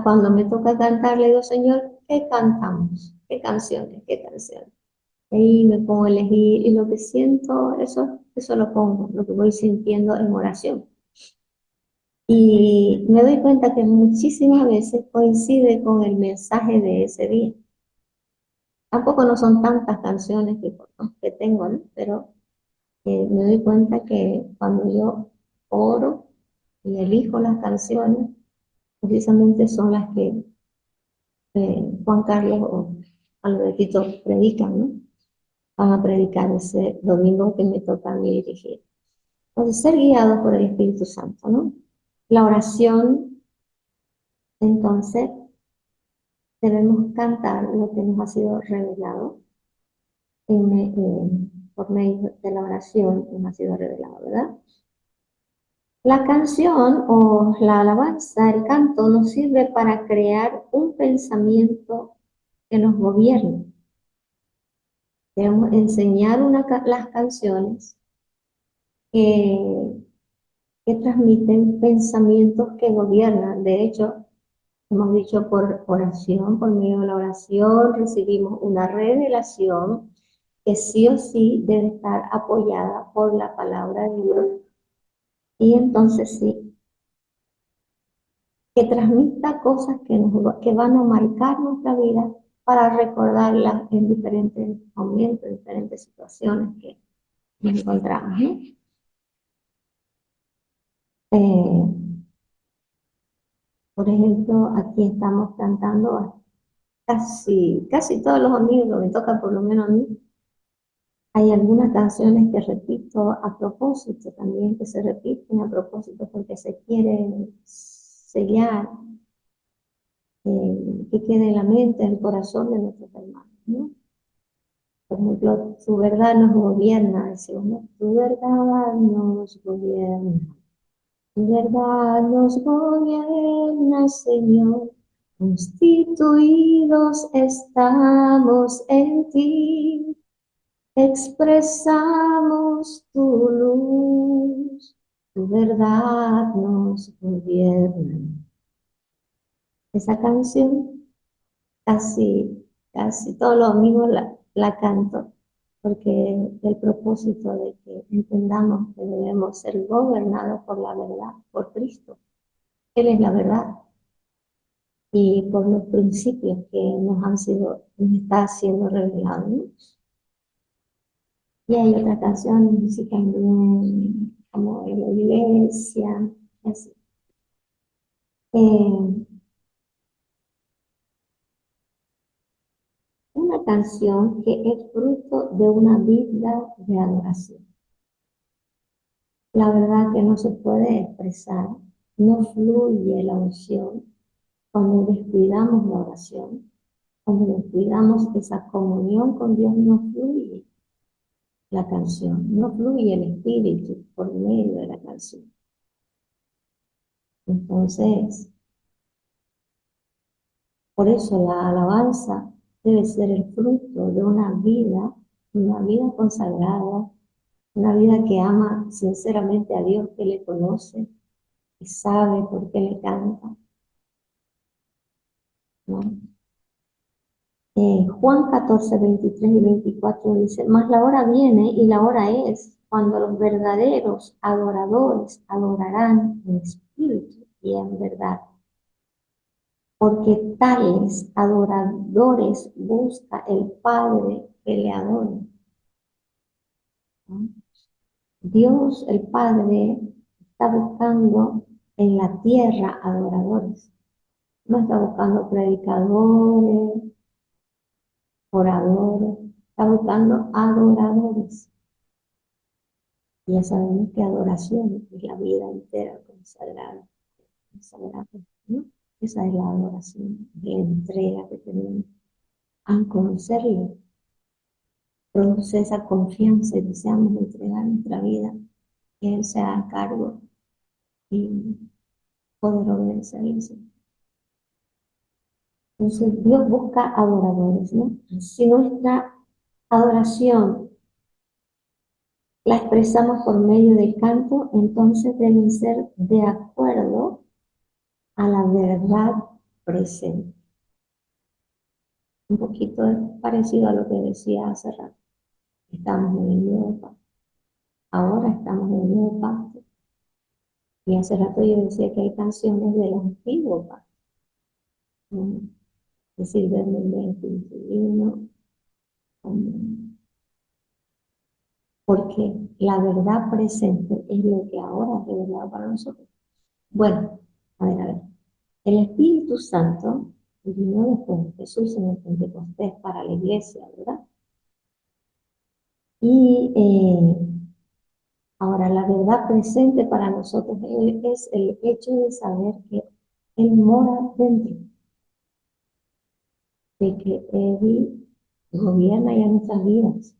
cuando me toca cantar, le digo, Señor, ¿qué cantamos? ¿Qué canciones? ¿Qué canciones? Ahí me pongo a elegir y lo que siento, eso lo pongo, lo que voy sintiendo en oración. Y me doy cuenta que muchísimas veces coincide con el mensaje de ese día. Tampoco no son tantas canciones que tengo, ¿no? Pero me doy cuenta que cuando yo oro y elijo las canciones, precisamente son las que Juan Carlos o Albertito predican, ¿no? Van a predicar ese domingo que me toca a mí dirigir. Entonces, ser guiado por el Espíritu Santo, ¿no? La oración, entonces, debemos cantar lo que nos ha sido revelado por medio de la oración, nos ha sido revelado, ¿verdad? La canción o la alabanza, el canto, nos sirve para crear un pensamiento que nos gobierne. Debemos enseñar las canciones que, que transmiten pensamientos que gobiernan. De hecho, hemos dicho por oración, por medio de la oración, recibimos una revelación que sí o sí debe estar apoyada por la palabra de Dios. Y entonces sí, que transmita cosas que van a marcar nuestra vida para recordarlas en diferentes momentos, en diferentes situaciones que nos encontramos, ¿no? Por ejemplo, aquí estamos cantando casi todos los domingos, me toca por lo menos a mí. Hay algunas canciones que repito a propósito también, que se repiten a propósito porque se quiere sellar, que quede en la mente, en el corazón de nuestros hermanos, ¿no? Por ejemplo, tu verdad nos gobierna, decimos, ¿no? Tu verdad nos gobierna, tu verdad nos gobierna, Señor. Constituidos estamos en ti, expresamos tu luz, tu verdad nos gobierna. Esa canción casi todos los domingos la canto, porque el propósito de que entendamos que debemos ser gobernados por la verdad, por Cristo. Él es la verdad. Y por los principios que nos está siendo revelados, ¿no? Y hay otras canciones, así también, como en la iglesia, así. Eh, una canción que es fruto de una vida de adoración. La verdad que no se puede expresar, no fluye la oración cuando descuidamos la oración, cuando descuidamos esa comunión con Dios, no fluye la canción, no fluye el espíritu por medio de la canción. Entonces, por eso la alabanza debe ser el fruto de una vida consagrada, una vida que ama sinceramente a Dios, que le conoce, que sabe por qué le canta, ¿no? Juan 14, 23 y 24 dice, mas la hora viene y la hora es cuando los verdaderos adoradores adorarán en espíritu y en verdad, porque tales adoradores busca el Padre que le adore. ¿No? Dios, el Padre, está buscando en la tierra adoradores. No está buscando predicadores, oradores, está buscando adoradores. Y ya sabemos que adoración es la vida entera consagrada, ¿no? Esa es la adoración, la entrega que tenemos al conocerle. Produce esa confianza y deseamos entregar nuestra vida, que Él sea a cargo y poder obedecerle. Entonces Dios busca adoradores, ¿no? Si nuestra adoración la expresamos por medio del canto, entonces deben ser de acuerdo a la verdad presente. Un poquito parecido a lo que decía hace rato. Estamos en el nuevo pacto. Ahora estamos en el nuevo pacto. Y hace rato yo decía que hay canciones del antiguo pacto. Es decir, del 2021. Porque la verdad presente es lo que ahora es revelado para nosotros. Bueno, a ver. El Espíritu Santo vino después de Jesús en el Pentecostés para la iglesia, ¿verdad? Y ahora la verdad presente para nosotros es el hecho de saber que Él mora dentro, de que Él gobierna ya nuestras vidas.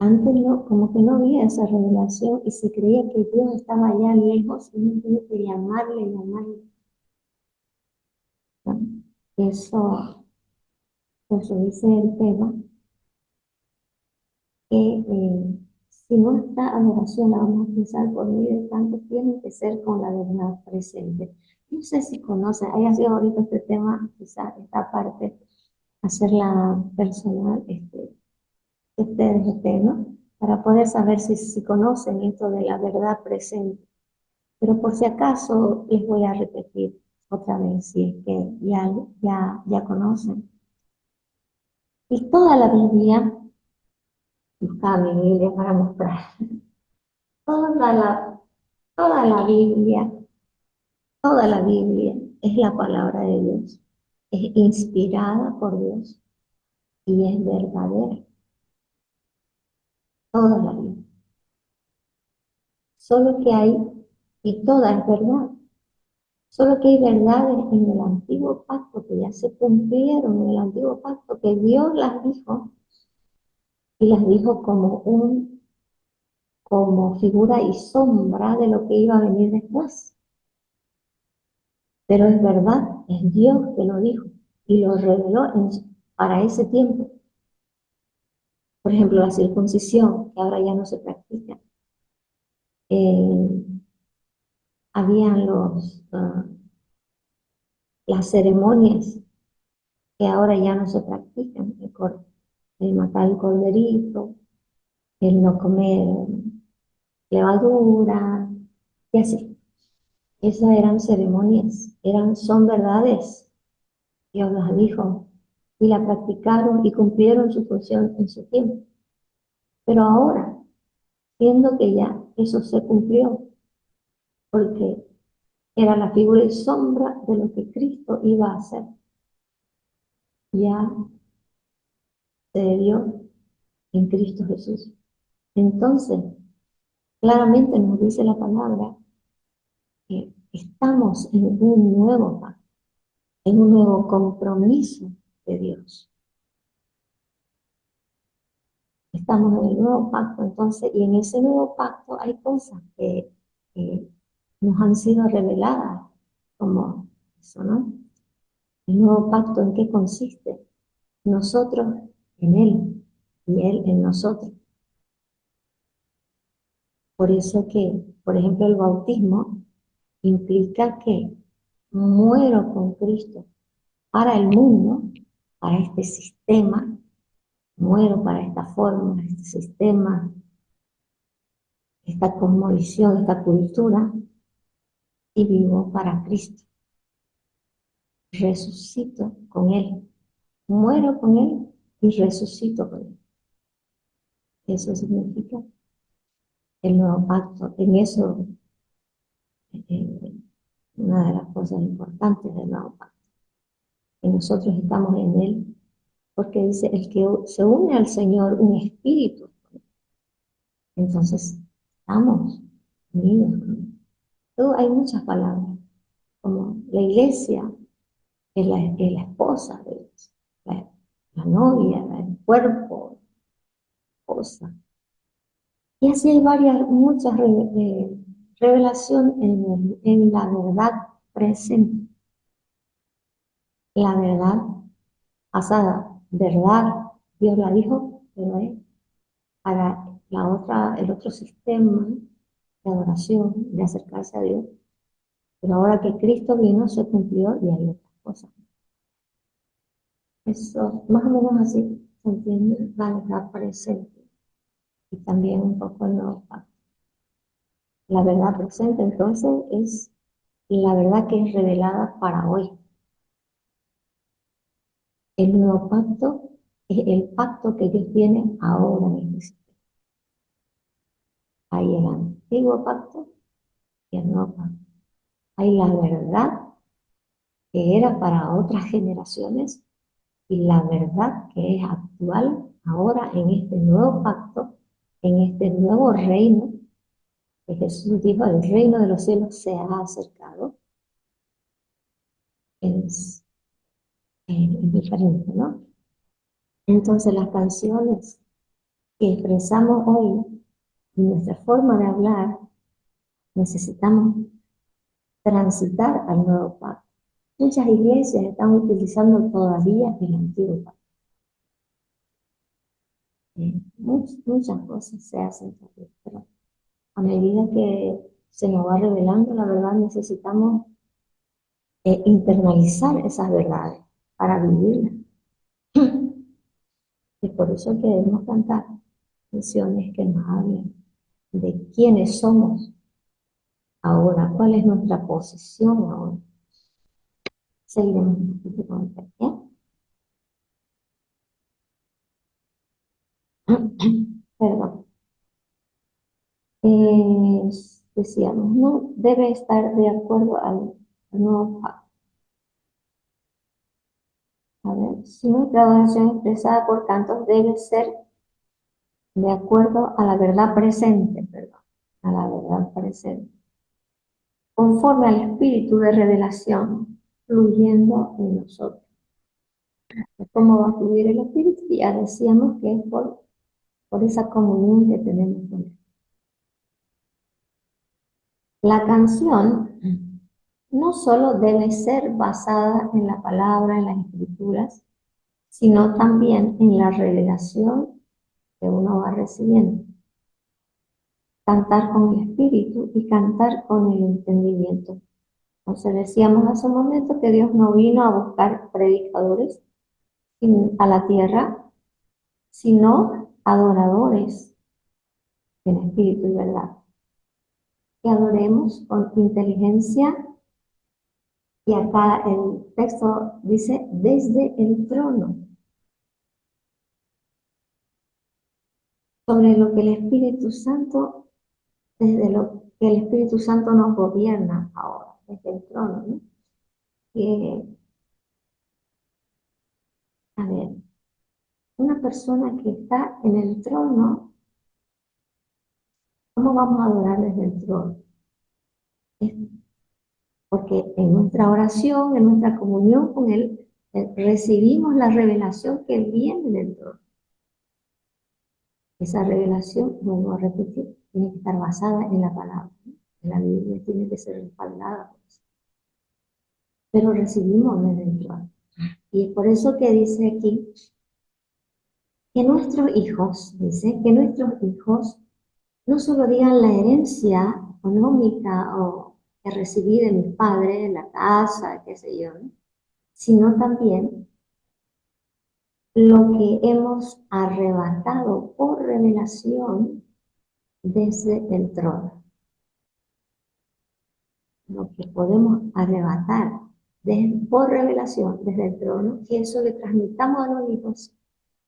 Antes no, como que no había esa revelación y se creía que Dios estaba allá lejos y uno tiene que llamarle. ¿No? Eso dice el tema, que si nuestra adoración la vamos a pensar por medio de canto, tiene que ser con la verdad presente. No sé si conocen, haya sido ahorita este tema, quizás esta parte, hacerla personal, ustedes, ¿no? Para poder saber si conocen esto de la verdad presente. Pero por si acaso les voy a repetir otra vez, si es que ya conocen. Y toda la Biblia, buscaba mi Biblia para mostrar, toda la Biblia, toda la Biblia es la palabra de Dios, es inspirada por Dios y es verdadera. Toda la Biblia. Solo que hay, y toda es verdad, solo que hay verdades en el antiguo pacto que ya se cumplieron en el antiguo pacto, que Dios las dijo, y las dijo como figura y sombra de lo que iba a venir después. Pero es verdad, es Dios que lo dijo y lo reveló para ese tiempo. Por ejemplo, la circuncisión, que ahora ya no se practica. Habían las ceremonias que ahora ya no se practican. El matar el corderito, el no comer levadura, y así. Esas eran ceremonias, son verdades. Dios las dijo y la practicaron y cumplieron su función en su tiempo. Pero ahora, siendo que ya eso se cumplió, porque era la figura y sombra de lo que Cristo iba a hacer, ya se dio en Cristo Jesús. Entonces, claramente nos dice la palabra que estamos en un nuevo pacto, en un nuevo compromiso de Dios. Estamos en el nuevo pacto, entonces, y en ese nuevo pacto hay cosas que nos han sido reveladas, como eso, ¿no? El nuevo pacto, ¿en qué consiste? Nosotros en Él y Él en nosotros. Por eso que, por ejemplo, el bautismo implica que muero con Cristo para el mundo, para este sistema, muero para esta forma, este sistema, esta cosmovisión, esta cultura, y vivo para Cristo. Resucito con Él, muero con Él y resucito con Él. Eso significa el nuevo pacto. En eso, una de las cosas importantes del nuevo pacto, que nosotros estamos en Él, porque dice, el que se une al Señor, un espíritu, entonces estamos unidos con Él. Luego hay muchas palabras, como la iglesia es la esposa de Dios, la novia, el cuerpo, esposa. Y así hay muchas revelaciones en la verdad presente. La verdad pasada, verdad, Dios la dijo, pero es para el otro sistema de adoración, de acercarse a Dios. Pero ahora que Cristo vino, se cumplió y hay otras cosas. Eso, más o menos así se entiende la verdad presente y también un poco el nuevo pacto. La verdad presente, entonces, es la verdad que es revelada para hoy. El nuevo pacto es el pacto que Dios tiene ahora en este sistema. Hay el antiguo pacto y el nuevo pacto. Hay la verdad que era para otras generaciones y la verdad que es actual ahora en este nuevo pacto, en este nuevo reino, que Jesús dijo, el reino de los cielos se ha acercado. Es diferente, ¿no? Entonces las canciones que expresamos hoy, nuestra forma de hablar, necesitamos transitar al nuevo pacto. Muchas iglesias están utilizando todavía el antiguo pacto. Muchas cosas se hacen todavía, pero a medida que se nos va revelando la verdad, necesitamos internalizar esas verdades para vivirlas. Y por eso que debemos cantar canciones que nos hablen de quiénes somos ahora, cuál es nuestra posición ahora. Seguiremos un poquito con el tema. Perdón. Decíamos, no debe estar de acuerdo al nuevo pacto. A ver, si nuestra adoración expresada por cantos debe ser de acuerdo a la verdad presente, perdón, a la verdad presente, conforme al espíritu de revelación fluyendo en nosotros. ¿Cómo va a fluir el espíritu? Ya decíamos que es por esa comunión que tenemos con Él. La canción no solo debe ser basada en la palabra, en las escrituras, sino también en la revelación que uno va recibiendo. Cantar con el espíritu y cantar con el entendimiento. Entonces decíamos hace un momento que Dios no vino a buscar predicadores a la tierra, sino adoradores en espíritu y verdad. Que adoremos con inteligencia, y acá el texto dice desde el trono, sobre lo que el Espíritu Santo, desde lo que el Espíritu Santo nos gobierna ahora, desde el trono, ¿no? A ver, una persona que está en el trono, ¿cómo vamos a adorar desde el trono? Porque en nuestra oración, en nuestra comunión con Él, recibimos la revelación que viene del trono. Esa revelación, vuelvo a repetir, tiene que estar basada en la palabra, ¿no? En la Biblia tiene que ser respaldada por eso. Pero recibimos desde el trono. Y es por eso que dice aquí que nuestros hijos, dice, que nuestros hijos no solo digan la herencia económica o que recibí de mi padre, la casa, qué sé yo, ¿no? Sino también lo que hemos arrebatado por revelación desde el trono. Lo que podemos arrebatar por revelación desde el trono, que eso le transmitamos a los hijos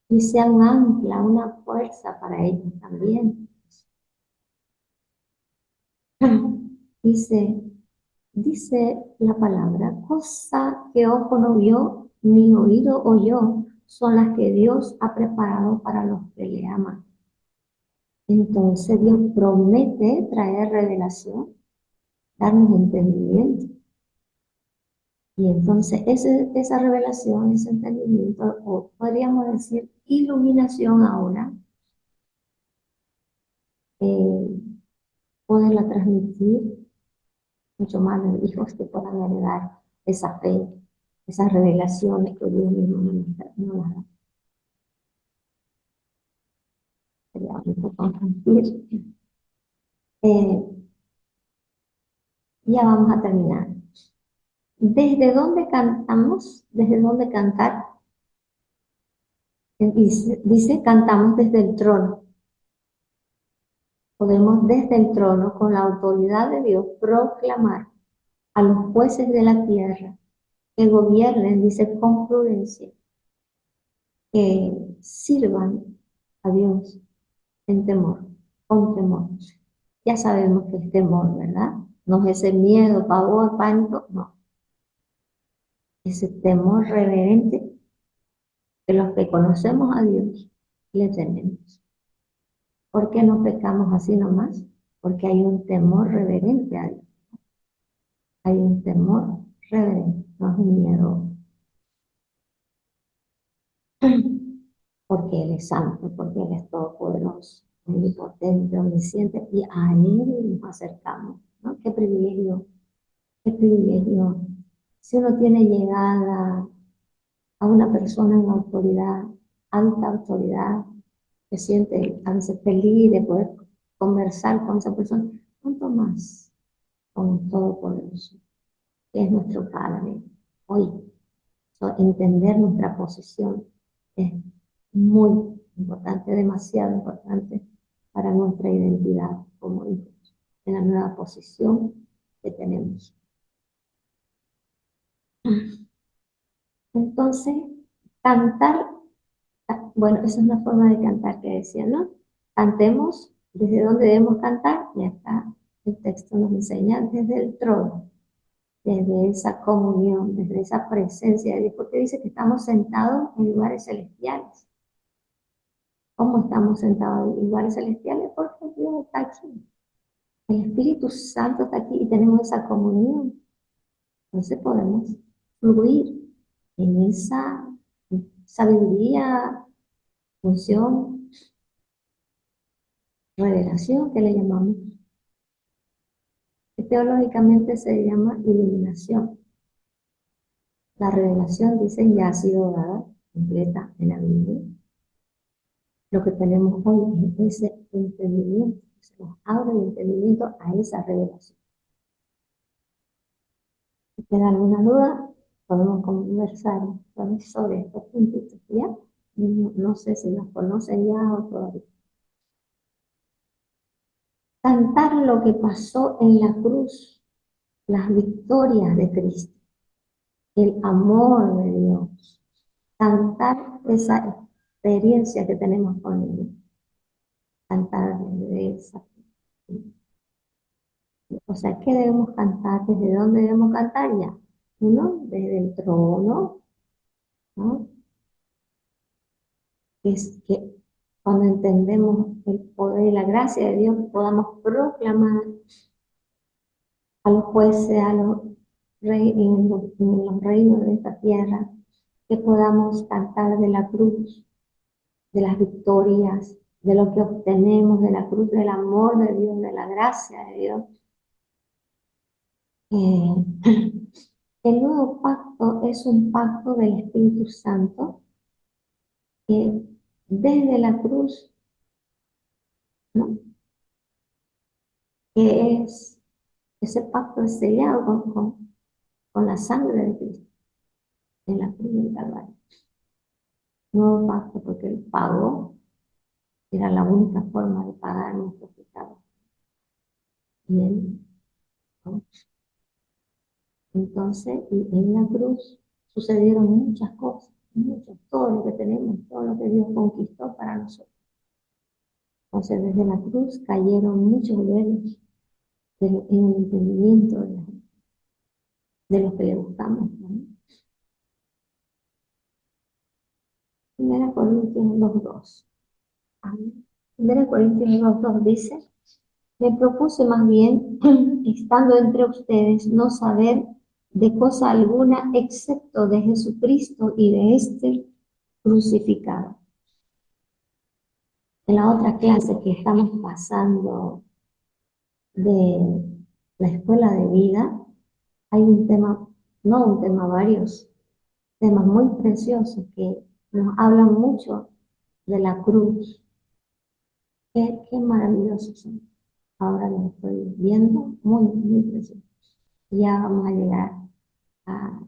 y sea un ancla, una fuerza para ellos también. Dice la palabra, cosa que ojo no vio, ni oído oyó, son las que Dios ha preparado para los que le aman. Entonces Dios promete traer revelación, darnos entendimiento. Y entonces esa revelación, ese entendimiento, o podríamos decir iluminación ahora, eh, poderla transmitir mucho más a los hijos que puedan heredar esa fe, esas revelaciones que Dios mismo nos da. Sería bonito compartir. Ya vamos a terminar. ¿Desde dónde cantamos? ¿Desde dónde cantar? Dice, cantamos desde el trono. Podemos desde el trono, con la autoridad de Dios, proclamar a los jueces de la tierra que gobiernen, dice, con prudencia, que sirvan a Dios en temor, con temor. Ya sabemos que es temor, ¿verdad? No es ese miedo, pavor, pánico, no. Ese temor reverente que los que conocemos a Dios le tenemos. ¿Por qué no pecamos así nomás? Porque hay un temor reverente a Dios. Hay un temor reverente, no es un miedo. Porque Él es santo, porque Él es todopoderoso, omnipotente, omnisciente, y a Él nos acercamos, ¿no? Qué privilegio, qué privilegio. Si uno tiene llegada a una persona en autoridad, alta autoridad, se siente a veces feliz de poder conversar con esa persona, ¿cuánto más con un todopoderoso, que es nuestro Padre? Hoy, entender nuestra posición es muy importante, demasiado importante para nuestra identidad como hijos, en la nueva posición que tenemos. Entonces, cantar, bueno, esa es una forma de cantar que decía, ¿no? Cantemos desde donde debemos cantar, y acá el texto nos enseña desde el trono, desde esa comunión, desde esa presencia de Dios, porque dice que estamos sentados en lugares celestiales. ¿Cómo estamos sentados en lugares celestiales? Porque Dios está aquí. El Espíritu Santo está aquí y tenemos esa comunión. Entonces podemos fluir en esa sabiduría, función, revelación que le llamamos, que teológicamente se llama iluminación. La revelación, dicen, ya ha sido dada completa en la Biblia. Lo que tenemos hoy es ese entendimiento, se nos abre el entendimiento a esa revelación. Si queda alguna duda, podemos conversar sobre estos puntitos, ¿ya? No sé si los conocen ya o todavía. Cantar lo que pasó en la cruz, las victorias de Cristo, el amor de Dios, cantar esa experiencia que tenemos con Él, cantar desde esa. O sea, ¿qué debemos cantar? ¿Desde dónde debemos cantar ya? Uno, desde el trono, ¿no? Es que cuando entendemos el poder y la gracia de Dios, podamos proclamar a los jueces, a los reyes, en los reinos de esta tierra, que podamos cantar de la cruz, de las victorias, de lo que obtenemos de la cruz, del amor de Dios, de la gracia de Dios. El nuevo pacto es un pacto del Espíritu Santo que desde la cruz, ¿no? Que es, ese pacto es sellado con la sangre de Cristo en la cruz del Calvario. nuevo pacto, porque Él pagó, era la única forma de pagar nuestros pecados. Y Él, ¿no? Entonces, y en la cruz sucedieron muchas cosas, muchas, todo lo que tenemos, todo lo que Dios conquistó para nosotros. Entonces, desde la cruz cayeron muchos velos en el entendimiento de los que le buscamos, ¿no? 1 Corintios 2:2. 1 Corintios 2:2 dice: me propuse más bien, estando entre ustedes, no saber de cosa alguna excepto de Jesucristo y de este crucificado. En la otra clase que estamos pasando de la escuela de vida, hay un tema, no un tema, varios temas muy preciosos que nos hablan mucho de la cruz. Qué maravillosos son. Ahora los estoy viendo, muy, muy preciosos. Ya vamos a llegar a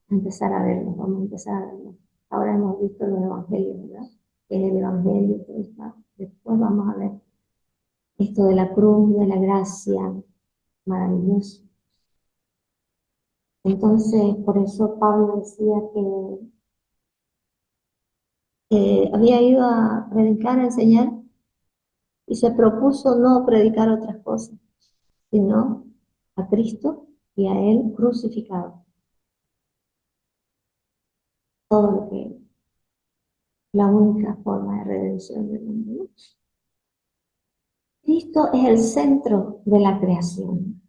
empezar a verlos, vamos a empezar a verlos. Ahora hemos visto los evangelios, ¿verdad? El evangelio, todo está. Después vamos a ver esto de la cruz, de la gracia, maravilloso. Entonces, por eso Pablo decía que había ido a predicar, a enseñar, y se propuso no predicar otras cosas, sino a Cristo y a Él crucificado. Todo lo que la única forma de redención del mundo. Cristo es el centro de la creación.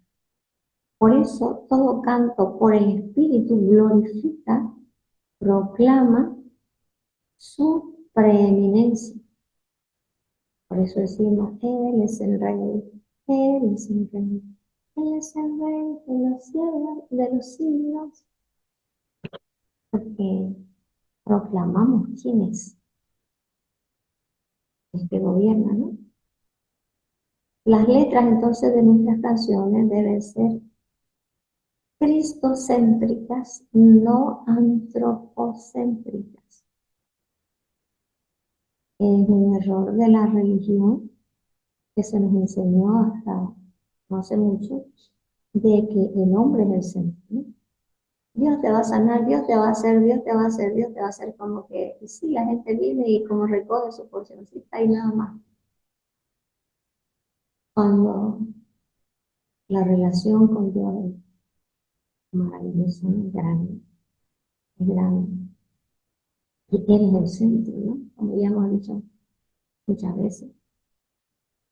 Por eso todo canto por el Espíritu glorifica, proclama su preeminencia. Por eso decimos, Él es el Rey, Él es el Rey, Él es el Rey de los cielos, de los siglos. Porque proclamamos quién es el que gobierna, ¿no? Las letras entonces de nuestras canciones deben ser cristocéntricas, no antropocéntricas. Es un error de la religión que se nos enseñó hasta no hace mucho, de que el hombre es el centro, ¿no? Dios te va a sanar, Dios te va a hacer, Dios te va a hacer, Dios te va a hacer, como que y sí, la gente viene y como recoge su porcioncita y nada más. Cuando la relación con Dios es maravillosa, es grande, es grande. Y Él es el centro, ¿no? Como ya hemos dicho muchas veces.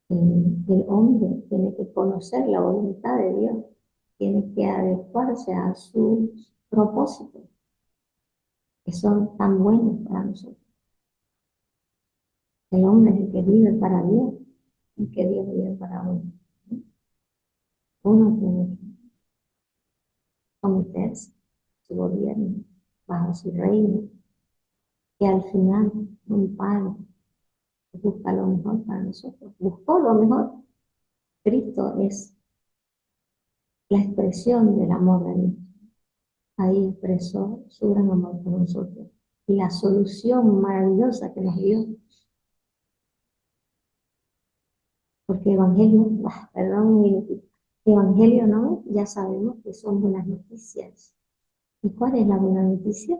El hombre tiene que conocer la voluntad de Dios, tiene que adecuarse a sus propósitos, que son tan buenos para nosotros. El hombre es el que vive para Dios, el que Dios vive para uno. Uno tiene que someterse a su gobierno, bajo su reino, que al final un padre busca lo mejor para nosotros. Buscó lo mejor. Cristo es la expresión del amor de Dios. Ahí expresó su gran amor por nosotros y la solución maravillosa que nos dio. Porque evangelio, perdón, evangelio no, ya sabemos que son buenas noticias. ¿Y cuál es la buena noticia?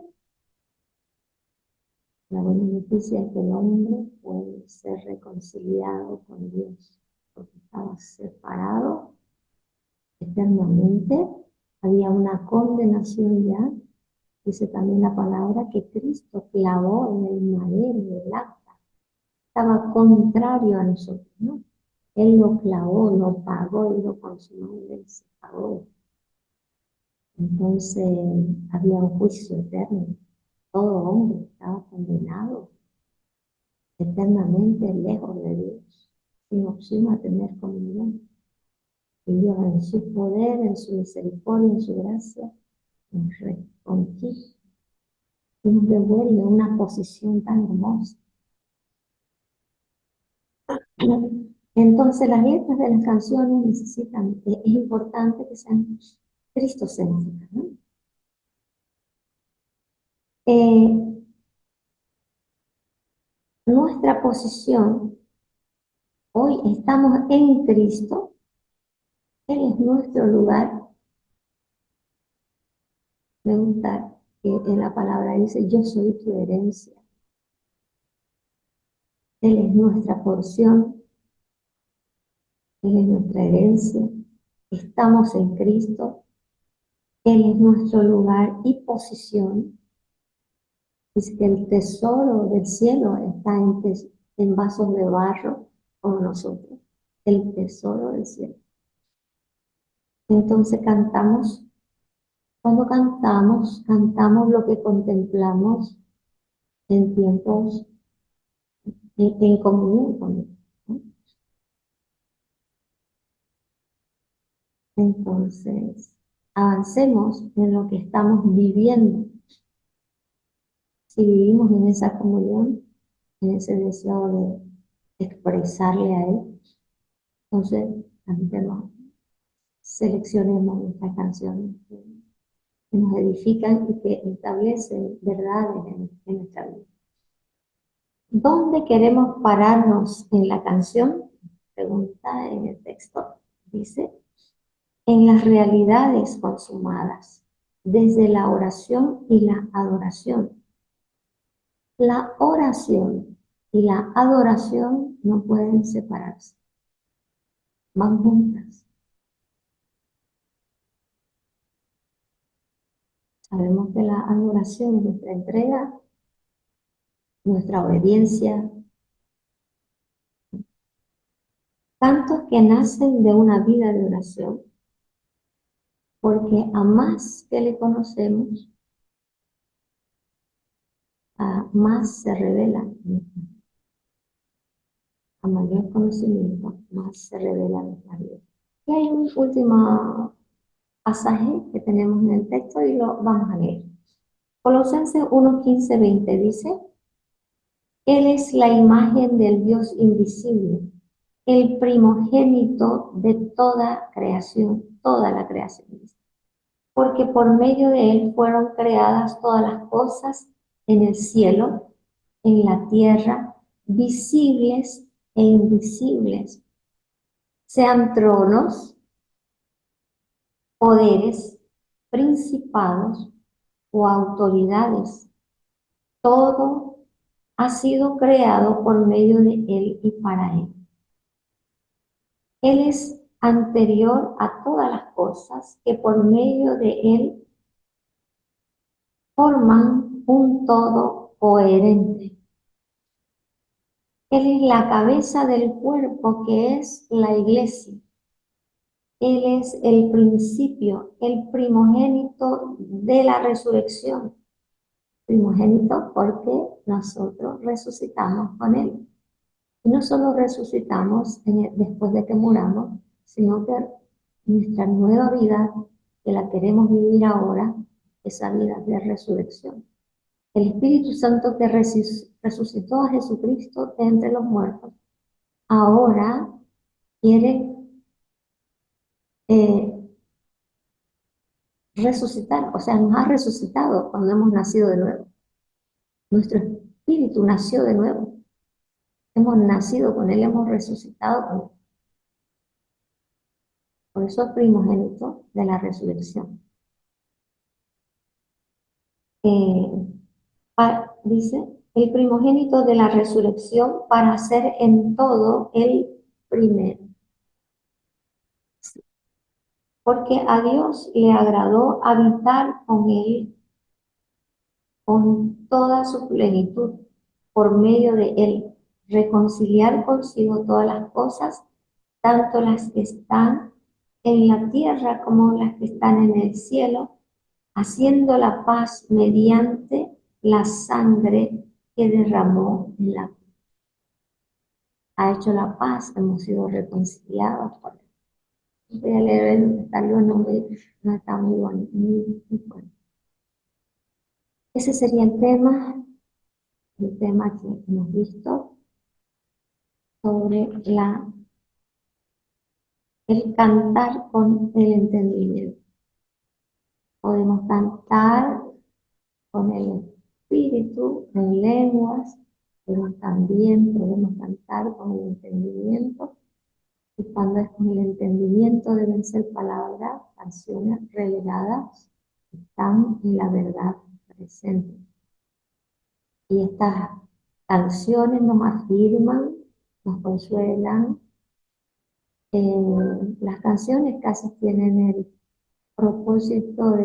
La buena noticia es que el hombre puede ser reconciliado con Dios, porque estaba separado eternamente, había una condenación ya. Dice también la palabra que Cristo clavó en el madero del acta. Estaba contrario a nosotros, ¿no? Él lo clavó, lo pagó y lo consumó, Él se pagó. Entonces había un juicio eterno. Todo hombre estaba condenado eternamente lejos de Dios, sin opción a tener comunión. Y Dios en su poder, en su misericordia, en su gracia, nos reconquista y nos devuelve una posición tan hermosa. Entonces las letras de las canciones necesitan, es importante que sean cristocéntricas, ¿no? nuestra posición, hoy estamos en Cristo, Él es nuestro lugar. Me gusta que en la palabra dice, yo soy tu herencia. Él es nuestra porción, Él es nuestra herencia. Estamos en Cristo, Él es nuestro lugar y posición. Dice que el tesoro del cielo está en vasos de barro como nosotros. El tesoro del cielo. Entonces cantamos. Cuando cantamos lo que contemplamos en tiempos en comunión con Él, ¿no? Entonces, avancemos en lo que estamos viviendo. Si vivimos en esa comunión, en ese deseo de expresarle a Él, entonces cantemos, seleccionemos nuestras canciones que nos edifican y que establecen verdades en nuestra vida. ¿Dónde queremos pararnos en la canción? Pregunta en el texto. Dice, en las realidades consumadas, desde la oración y la adoración. La oración y la adoración no pueden separarse, van juntas. Sabemos que la adoración es nuestra entrega, nuestra obediencia, cantos que nacen de una vida de oración, porque a más que le conocemos, a más se revela. A mayor conocimiento, más se revela nuestra vida. Y hay un último pasaje que tenemos en el texto y lo vamos a leer. Colosenses 1, 15, 20 dice, Él es la imagen del Dios invisible, el primogénito de toda creación, toda la creación. Porque por medio de Él fueron creadas todas las cosas en el cielo, en la tierra, visibles e invisibles, sean tronos, poderes, principados o autoridades. Todo ha sido creado por medio de Él y para Él. Él es anterior a todas las cosas que por medio de Él forman un todo coherente. Él es la cabeza del cuerpo que es la iglesia. Él es el principio, el primogénito de la resurrección. Primogénito porque nosotros resucitamos con Él. Y no solo resucitamos después de que muramos, sino que nuestra nueva vida, que la queremos vivir ahora, esa vida de resurrección. El Espíritu Santo que resucitó a Jesucristo de entre los muertos, ahora quiere resucitar, o sea, nos ha resucitado cuando hemos nacido de nuevo. Nuestro espíritu nació de nuevo. Hemos nacido con Él, hemos resucitado con Él. Por eso es primogénito de la resurrección. Dice, el primogénito de la resurrección para ser en todo el primero. Porque a Dios le agradó habitar con Él con toda su plenitud, por medio de Él, reconciliar consigo todas las cosas, tanto las que están en la tierra como las que están en el cielo, haciendo la paz mediante la sangre que derramó en la cruz. Ha hecho la paz, hemos sido reconciliados por Él. Voy a leer el talón, no está muy bueno, muy bueno. Ese sería el tema que hemos visto sobre el cantar con el entendimiento. Podemos cantar con el espíritu, en lenguas, pero también podemos cantar con el entendimiento, y cuando es con el entendimiento deben ser palabras, canciones reveladas, que están en la verdad presente. Y estas canciones nos afirman, nos consuelan. Las canciones casi tienen el propósito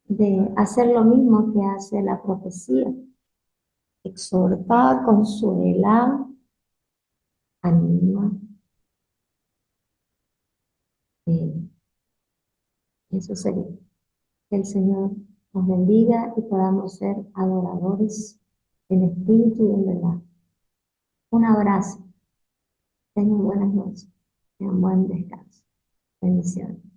de hacer lo mismo que hace la profecía: exhortar, consuela, anima. Eso sería. Que el Señor nos bendiga y podamos ser adoradores en espíritu y en verdad. Un abrazo. Tengan buenas noches. Tengan buen descanso. Bendiciones.